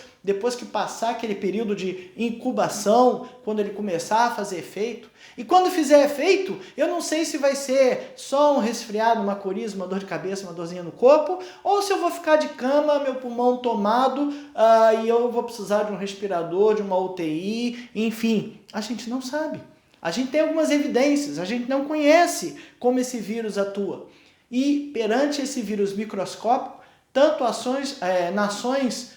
que passar aquele período de incubação, quando ele começar a fazer efeito. E quando fizer efeito, eu não sei se vai ser só um resfriado, uma coriza, uma dor de cabeça, uma dorzinha no corpo, ou se eu vou ficar de cama, meu pulmão tomado, e eu vou precisar de um respirador, de uma UTI, enfim. A gente não sabe. A gente tem algumas evidências, a gente não conhece como esse vírus atua. E perante esse vírus microscópico, tanto nações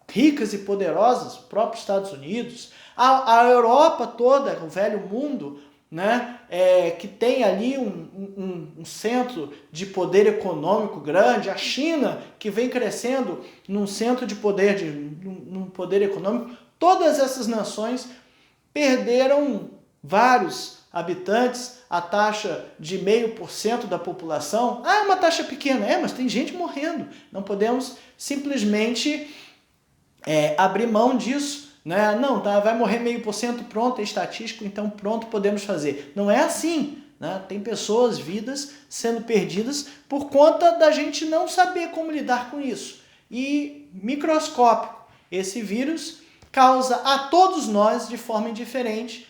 ricas e poderosas, o próprio Estados Unidos, a Europa toda, o velho mundo, né, que tem ali um centro de poder econômico grande, a China, que vem crescendo num centro de poder, num poder econômico, todas essas nações perderam vários habitantes, a taxa de 0,5% da população. É uma taxa pequena, mas tem gente morrendo. Não podemos simplesmente abrir mão disso. Né? Não, vai morrer 0,5%, pronto, é estatístico, então pronto, podemos fazer. Não é assim. Né? Tem pessoas, vidas, sendo perdidas por conta da gente não saber como lidar com isso. E microscópico, esse vírus causa a todos nós, de forma indiferente,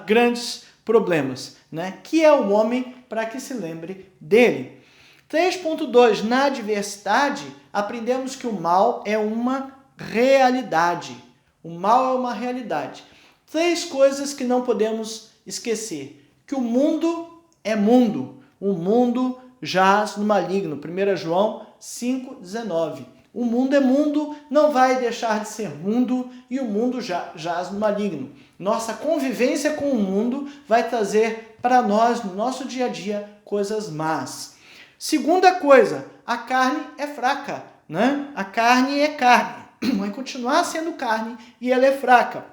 grandes problemas, né? Que é o homem, para que se lembre dele. 3.2. Na adversidade, aprendemos que o mal é uma realidade. O mal é uma realidade. 3 coisas que não podemos esquecer. Que o mundo é mundo. O mundo jaz no maligno. 1 João 5,19. O mundo é mundo, não vai deixar de ser mundo e o mundo jaz no maligno. Nossa convivência com o mundo vai trazer para nós, no nosso dia a dia, coisas más. Segunda coisa, a carne é fraca, né? A carne é carne, vai continuar sendo carne e ela é fraca.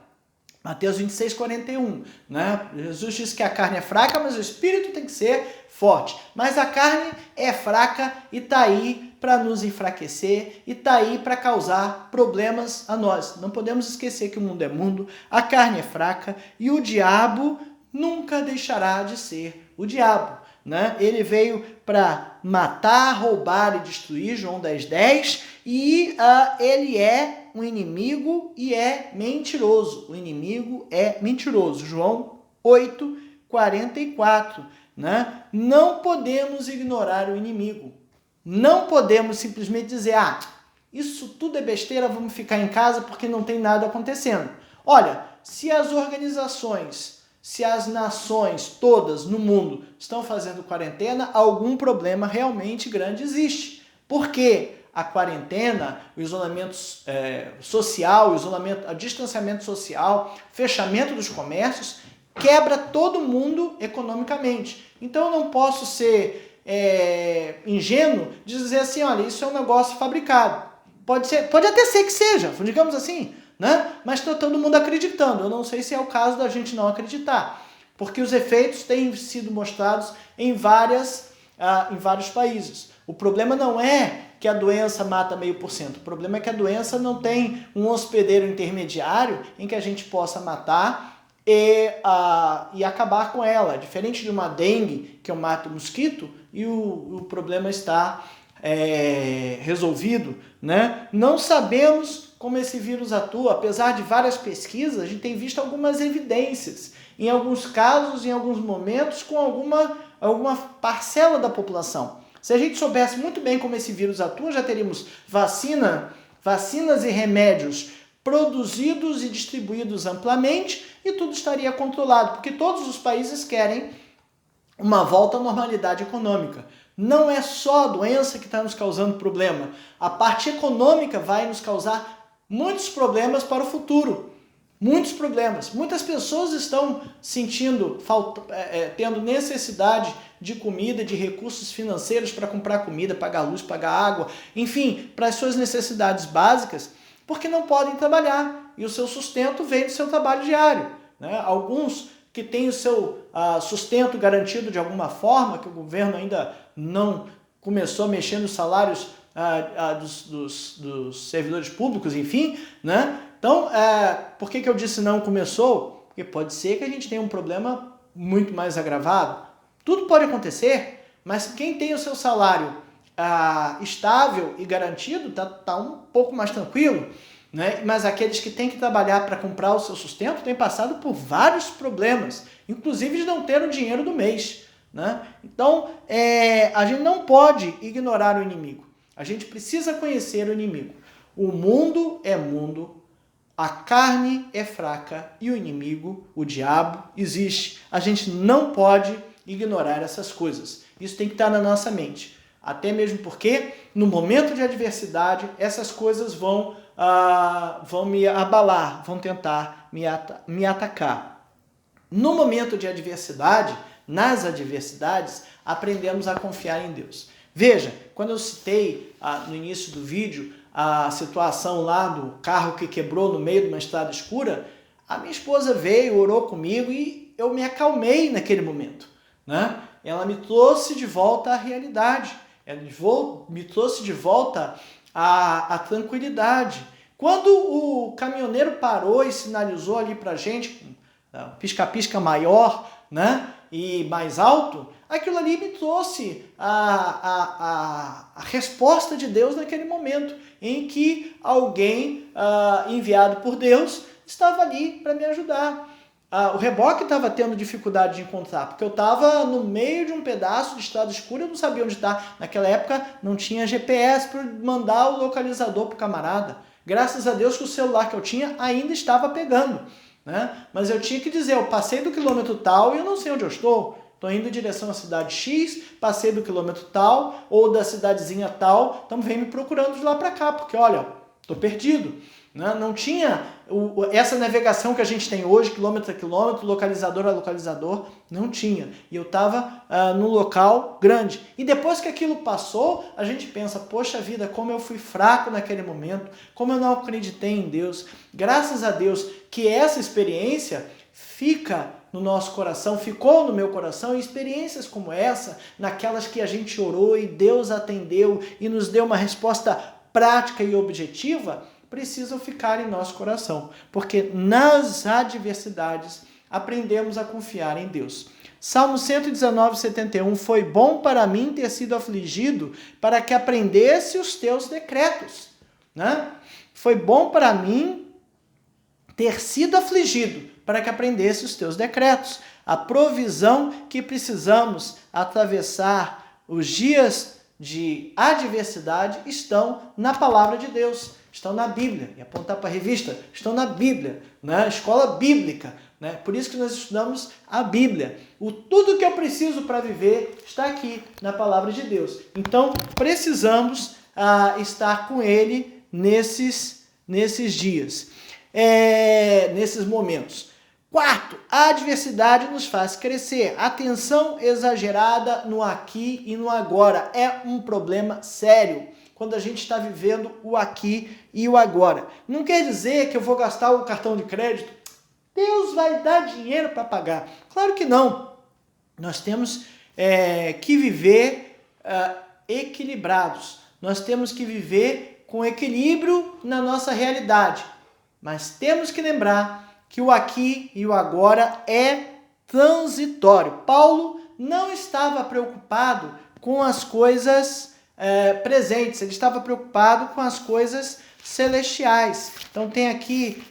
Mateus 26:41, né? Jesus diz que a carne é fraca, mas o espírito tem que ser forte. Mas a carne é fraca e está aí para nos enfraquecer e está aí para causar problemas a nós. Não podemos esquecer que o mundo é mundo, a carne é fraca e o diabo nunca deixará de ser o diabo. Né? Ele veio para matar, roubar e destruir, João 10:10, e ele é um inimigo e é mentiroso. O inimigo é mentiroso, João 8:44. Né? Não podemos ignorar o inimigo. Não podemos simplesmente dizer, isso tudo é besteira, vamos ficar em casa porque não tem nada acontecendo. Olha, se as organizações, se as nações todas no mundo estão fazendo quarentena, algum problema realmente grande existe. Por quê? A quarentena, o isolamento social, o distanciamento social, fechamento dos comércios, quebra todo mundo economicamente. Então eu não posso ser ingênuo de dizer assim, olha, isso é um negócio fabricado. Pode até ser que seja, digamos assim, né? Mas está todo mundo acreditando. Eu não sei se é o caso da gente não acreditar, porque os efeitos têm sido mostrados em vários países. O problema não é que a doença mata 0,5%. O problema é que a doença não tem um hospedeiro intermediário em que a gente possa matar e acabar com ela. Diferente de uma dengue, que eu mato o mosquito e o problema está resolvido. Né? Não sabemos como esse vírus atua. Apesar de várias pesquisas, a gente tem visto algumas evidências. Em alguns casos, em alguns momentos, com alguma parcela da população. Se a gente soubesse muito bem como esse vírus atua, já teríamos vacinas e remédios produzidos e distribuídos amplamente e tudo estaria controlado, porque todos os países querem uma volta à normalidade econômica. Não é só a doença que está nos causando problema. A parte econômica vai nos causar muitos problemas para o futuro. Muitos problemas. Muitas pessoas estão tendo necessidade de comida, de recursos financeiros para comprar comida, pagar luz, pagar água, enfim, para as suas necessidades básicas, porque não podem trabalhar e o seu sustento vem do seu trabalho diário, né? Alguns que têm o seu sustento garantido de alguma forma, que o governo ainda não começou a mexer nos salários dos servidores públicos, enfim, né? Então, por que eu disse não começou? Porque pode ser que a gente tenha um problema muito mais agravado. Tudo pode acontecer, mas quem tem o seu salário estável e garantido tá um pouco mais tranquilo, né? Mas aqueles que têm que trabalhar para comprar o seu sustento têm passado por vários problemas, inclusive de não ter o dinheiro do mês, né? Então, a gente não pode ignorar o inimigo. A gente precisa conhecer o inimigo. O mundo é mundo, a carne é fraca e o inimigo, o diabo, existe. A gente não pode ignorar essas coisas. Isso tem que estar na nossa mente. Até mesmo porque, no momento de adversidade, essas coisas vão me abalar, vão tentar me atacar. No momento de adversidade, nas adversidades, aprendemos a confiar em Deus. Veja, quando eu citei no início do vídeo a situação lá do carro que quebrou no meio de uma estrada escura, a minha esposa veio, orou comigo e eu me acalmei naquele momento, né? Ela me trouxe de volta à realidade, ela me trouxe de volta à tranquilidade. Quando o caminhoneiro parou e sinalizou ali pra gente, um pisca-pisca maior, né, e mais alto, aquilo ali me trouxe a resposta de Deus naquele momento, em que alguém enviado por Deus estava ali para me ajudar. O reboque estava tendo dificuldade de encontrar, porque eu estava no meio de um pedaço de estrada escura, eu não sabia onde está. Naquela época não tinha GPS para mandar o localizador para o camarada. Graças a Deus que o celular que eu tinha ainda estava pegando, né? Mas eu tinha que dizer, eu passei do quilômetro tal e eu não sei onde eu estou. Estou indo em direção à cidade X, passei do quilômetro tal, ou da cidadezinha tal, então vem me procurando de lá para cá, porque olha, estou perdido. Né? Não tinha essa navegação que a gente tem hoje, quilômetro a quilômetro, localizador a localizador, não tinha. E eu estava num local grande. E depois que aquilo passou, a gente pensa, poxa vida, como eu fui fraco naquele momento, como eu não acreditei em Deus. Graças a Deus que essa experiência fica no nosso coração, ficou no meu coração, e experiências como essa, naquelas que a gente orou e Deus atendeu e nos deu uma resposta prática e objetiva, precisam ficar em nosso coração, porque nas adversidades aprendemos a confiar em Deus. Salmo 119, 71, foi bom para mim ter sido afligido para que aprendesse os teus decretos. Né? Foi bom para mim ter sido afligido para que aprendesse os teus decretos. A provisão que precisamos atravessar os dias de adversidade estão na palavra de Deus, estão na Bíblia. E apontar para a revista, estão na Bíblia, na escola bíblica. Né? Por isso que nós estudamos a Bíblia. Tudo que eu preciso para viver está aqui na palavra de Deus. Então, precisamos estar com Ele nesses dias, nesses momentos. Quarto, a adversidade nos faz crescer. Atenção exagerada no aqui e no agora é um problema sério quando a gente está vivendo o aqui e o agora. Não quer dizer que eu vou gastar o cartão de crédito. Deus vai dar dinheiro para pagar. Claro que não. Nós temos que viver equilibrados. Nós temos que viver com equilíbrio na nossa realidade. Mas temos que lembrar que o aqui e o agora é transitório. Paulo não estava preocupado com as coisas presentes, ele estava preocupado com as coisas celestiais. Então tem aqui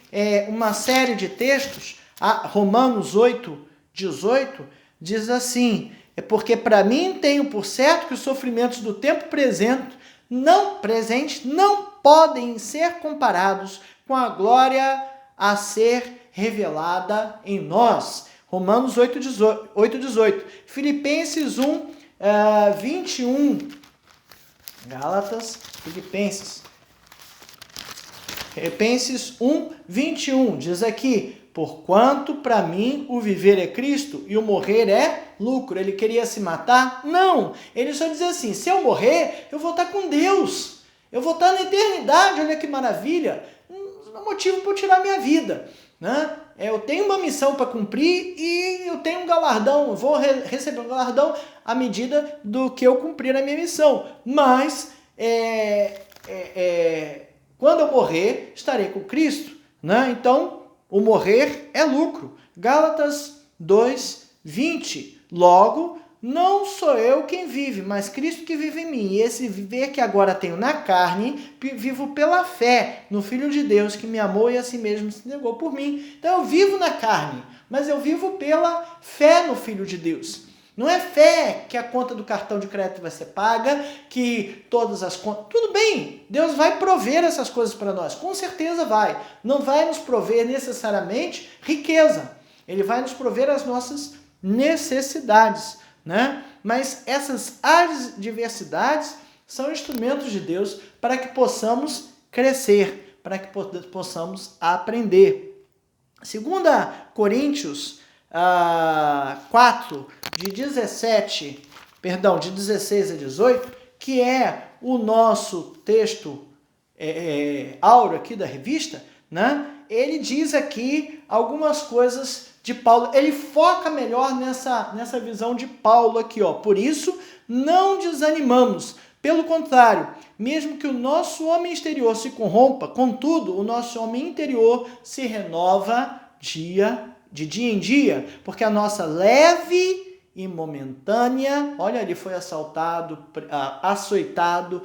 uma série de textos, Romanos 8, 18, diz assim, porque para mim tenho por certo que os sofrimentos do tempo presente não podem ser comparados com a glória a ser revelada em nós. Romanos 8:18. Filipenses 1, 21. Gálatas, Filipenses 1, 21. Diz aqui: porquanto para mim o viver é Cristo e o morrer é lucro. Ele queria se matar? Não. Ele só dizia assim: se eu morrer, eu vou estar com Deus. Eu vou estar na eternidade. Olha que maravilha. Não há motivo para eu tirar minha vida, né? Eu tenho uma missão para cumprir e eu tenho um galardão. Eu vou receber um galardão à medida do que eu cumprir a minha missão. Mas quando eu morrer, estarei com Cristo, né? Então, o morrer é lucro. Gálatas 2:20. Logo, não sou eu quem vive, mas Cristo que vive em mim. E esse viver que agora tenho na carne, vivo pela fé no Filho de Deus que me amou e a si mesmo se negou por mim. Então eu vivo na carne, mas eu vivo pela fé no Filho de Deus. Não é fé que a conta do cartão de crédito vai ser paga, que todas as contas... Tudo bem, Deus vai prover essas coisas para nós. Com certeza vai. Não vai nos prover necessariamente riqueza. Ele vai nos prover as nossas necessidades, né? Mas essas adversidades são instrumentos de Deus para que possamos crescer, para que possamos aprender. 2 Coríntios 4, de 16 a 18, que é o nosso texto áureo aqui da revista, né? Ele diz aqui algumas coisas de Paulo. Ele foca melhor nessa visão de Paulo aqui, ó. Por isso, não desanimamos. Pelo contrário, mesmo que o nosso homem exterior se corrompa, contudo, o nosso homem interior se renova de dia em dia, porque a nossa leve e momentânea, olha, ele foi assaltado, açoitado,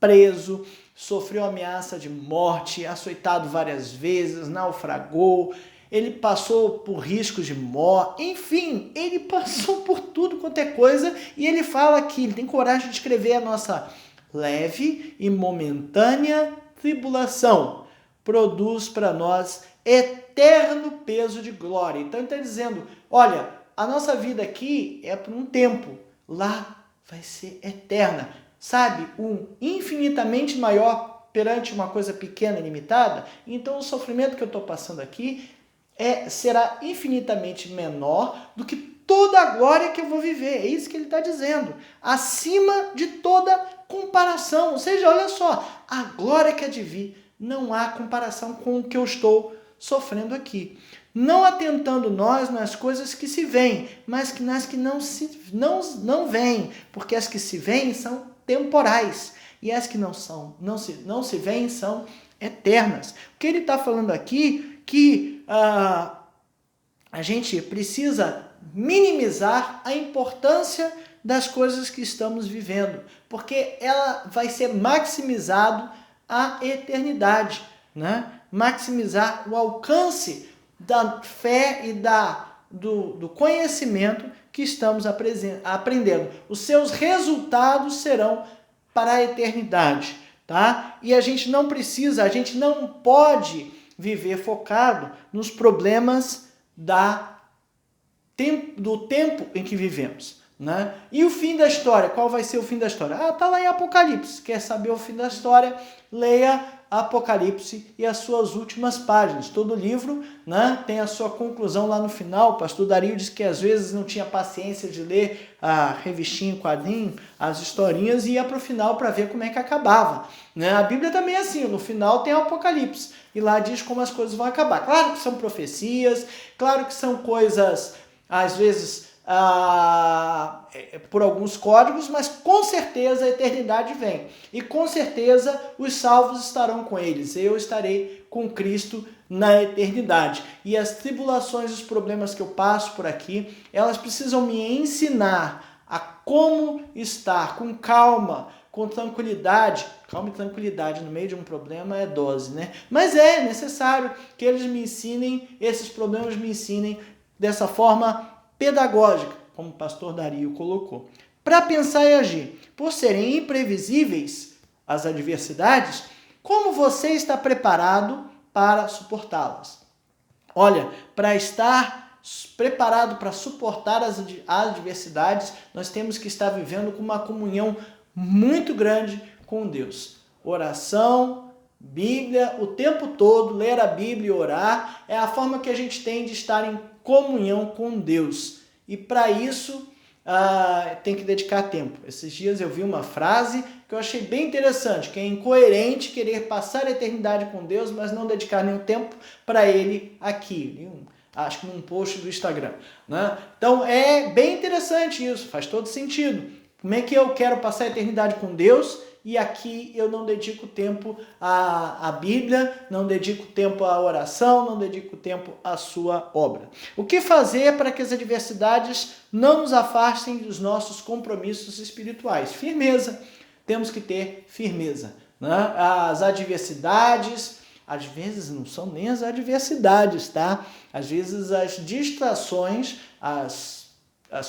preso, sofreu ameaça de morte, açoitado várias vezes, naufragou, ele passou por riscos de morte, enfim, ele passou por tudo quanto é coisa, e ele fala aqui, ele tem coragem de escrever a nossa leve e momentânea tribulação, produz para nós eterno peso de glória. Então ele está dizendo, olha, a nossa vida aqui é por um tempo, lá vai ser eterna. Sabe, infinitamente maior perante uma coisa pequena e limitada. Então o sofrimento que eu estou passando aqui será infinitamente menor do que toda a glória que eu vou viver. É isso que ele está dizendo. Acima de toda comparação. Ou seja, olha só, a glória que há de vir não há comparação com o que eu estou sofrendo aqui. Não atentando nós nas coisas que se veem, mas nas que não veem, porque as que se veem são temporais e as que não se veem são eternas. O que ele está falando aqui que a gente precisa minimizar a importância das coisas que estamos vivendo, porque ela vai ser maximizado a eternidade, né? Maximizar o alcance da fé e do conhecimento que estamos aprendendo. Os seus resultados serão para a eternidade, tá? E a gente não pode viver focado nos problemas do tempo em que vivemos, né? E o fim da história, qual vai ser o fim da história? Tá lá em Apocalipse. Quer saber o fim da história? Leia Apocalipse e as suas últimas páginas. Todo livro, né, tem a sua conclusão lá no final. O pastor Dario disse que às vezes não tinha paciência de ler a revistinha em quadrinho, as historinhas, e ia para o final para ver como é que acabava, né? A Bíblia também é assim, no final tem o Apocalipse, e lá diz como as coisas vão acabar. Claro que são profecias, claro que são coisas, às vezes, por alguns códigos, mas com certeza a eternidade vem. E com certeza os salvos estarão com eles. Eu estarei com Cristo na eternidade. E as tribulações, os problemas que eu passo por aqui, elas precisam me ensinar a como estar com calma, com tranquilidade. Calma e tranquilidade no meio de um problema é dose, né? Mas é necessário que eles me ensinem, esses problemas me ensinem dessa forma pedagógica, como o pastor Dario colocou, para pensar e agir. Por serem imprevisíveis as adversidades, como você está preparado para suportá-las. Olha, para estar preparado para suportar as adversidades, nós temos que estar vivendo com uma comunhão muito grande com Deus. Oração, Bíblia, o tempo todo, ler a Bíblia e orar, é a forma que a gente tem de estar em comunhão com Deus. E para isso, tem que dedicar tempo. Esses dias eu vi uma frase que eu achei bem interessante, que é incoerente querer passar a eternidade com Deus, mas não dedicar nenhum tempo para Ele aqui. Acho que num post do Instagram, né? Então é bem interessante isso, faz todo sentido. Como é que eu quero passar a eternidade com Deus e aqui eu não dedico tempo à Bíblia, não dedico tempo à oração, não dedico tempo à sua obra? O que fazer para que as adversidades não nos afastem dos nossos compromissos espirituais? Firmeza. Temos que ter firmeza, né? As adversidades, às vezes não são nem as adversidades, tá? Às vezes as distrações, as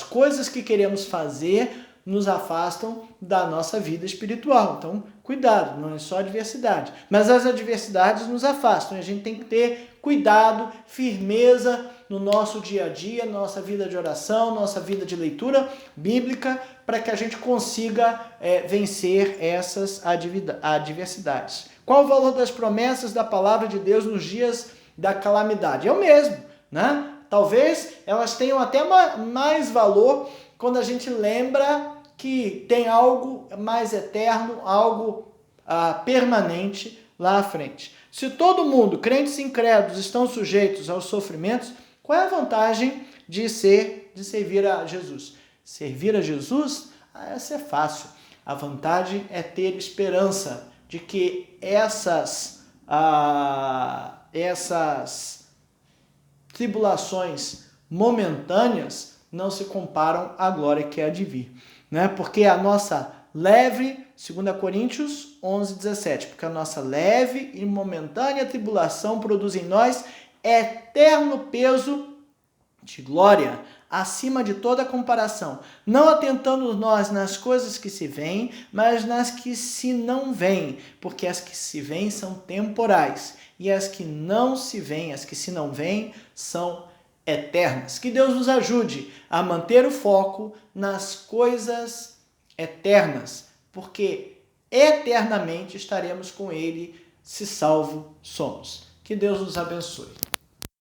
coisas que queremos fazer nos afastam da nossa vida espiritual. Então, cuidado, não é só adversidade. Mas as adversidades nos afastam. A gente tem que ter cuidado, firmeza no nosso dia a dia, nossa vida de oração, nossa vida de leitura bíblica, para que a gente consiga vencer essas adversidades. Qual o valor das promessas da palavra de Deus nos dias da calamidade? É o mesmo, né? Talvez elas tenham até mais valor quando a gente lembra que tem algo mais eterno, algo permanente lá à frente. Se todo mundo, crentes e incrédulos, estão sujeitos aos sofrimentos, qual é a vantagem de servir a Jesus? Servir a Jesus? Essa é fácil. A vantagem é ter esperança de que essas tribulações momentâneas não se comparam à glória que há de vir, né? Porque a nossa leve, 2 Coríntios 11:17, porque a nossa leve e momentânea tribulação produz em nós eterno peso de glória, acima de toda comparação, não atentando nós nas coisas que se veem, mas nas que se não veem, porque as que se veem são temporais, e as que não se veem, as que se não veem, são eternas. Que Deus nos ajude a manter o foco nas coisas eternas, porque eternamente estaremos com Ele, se salvo somos. Que Deus nos abençoe.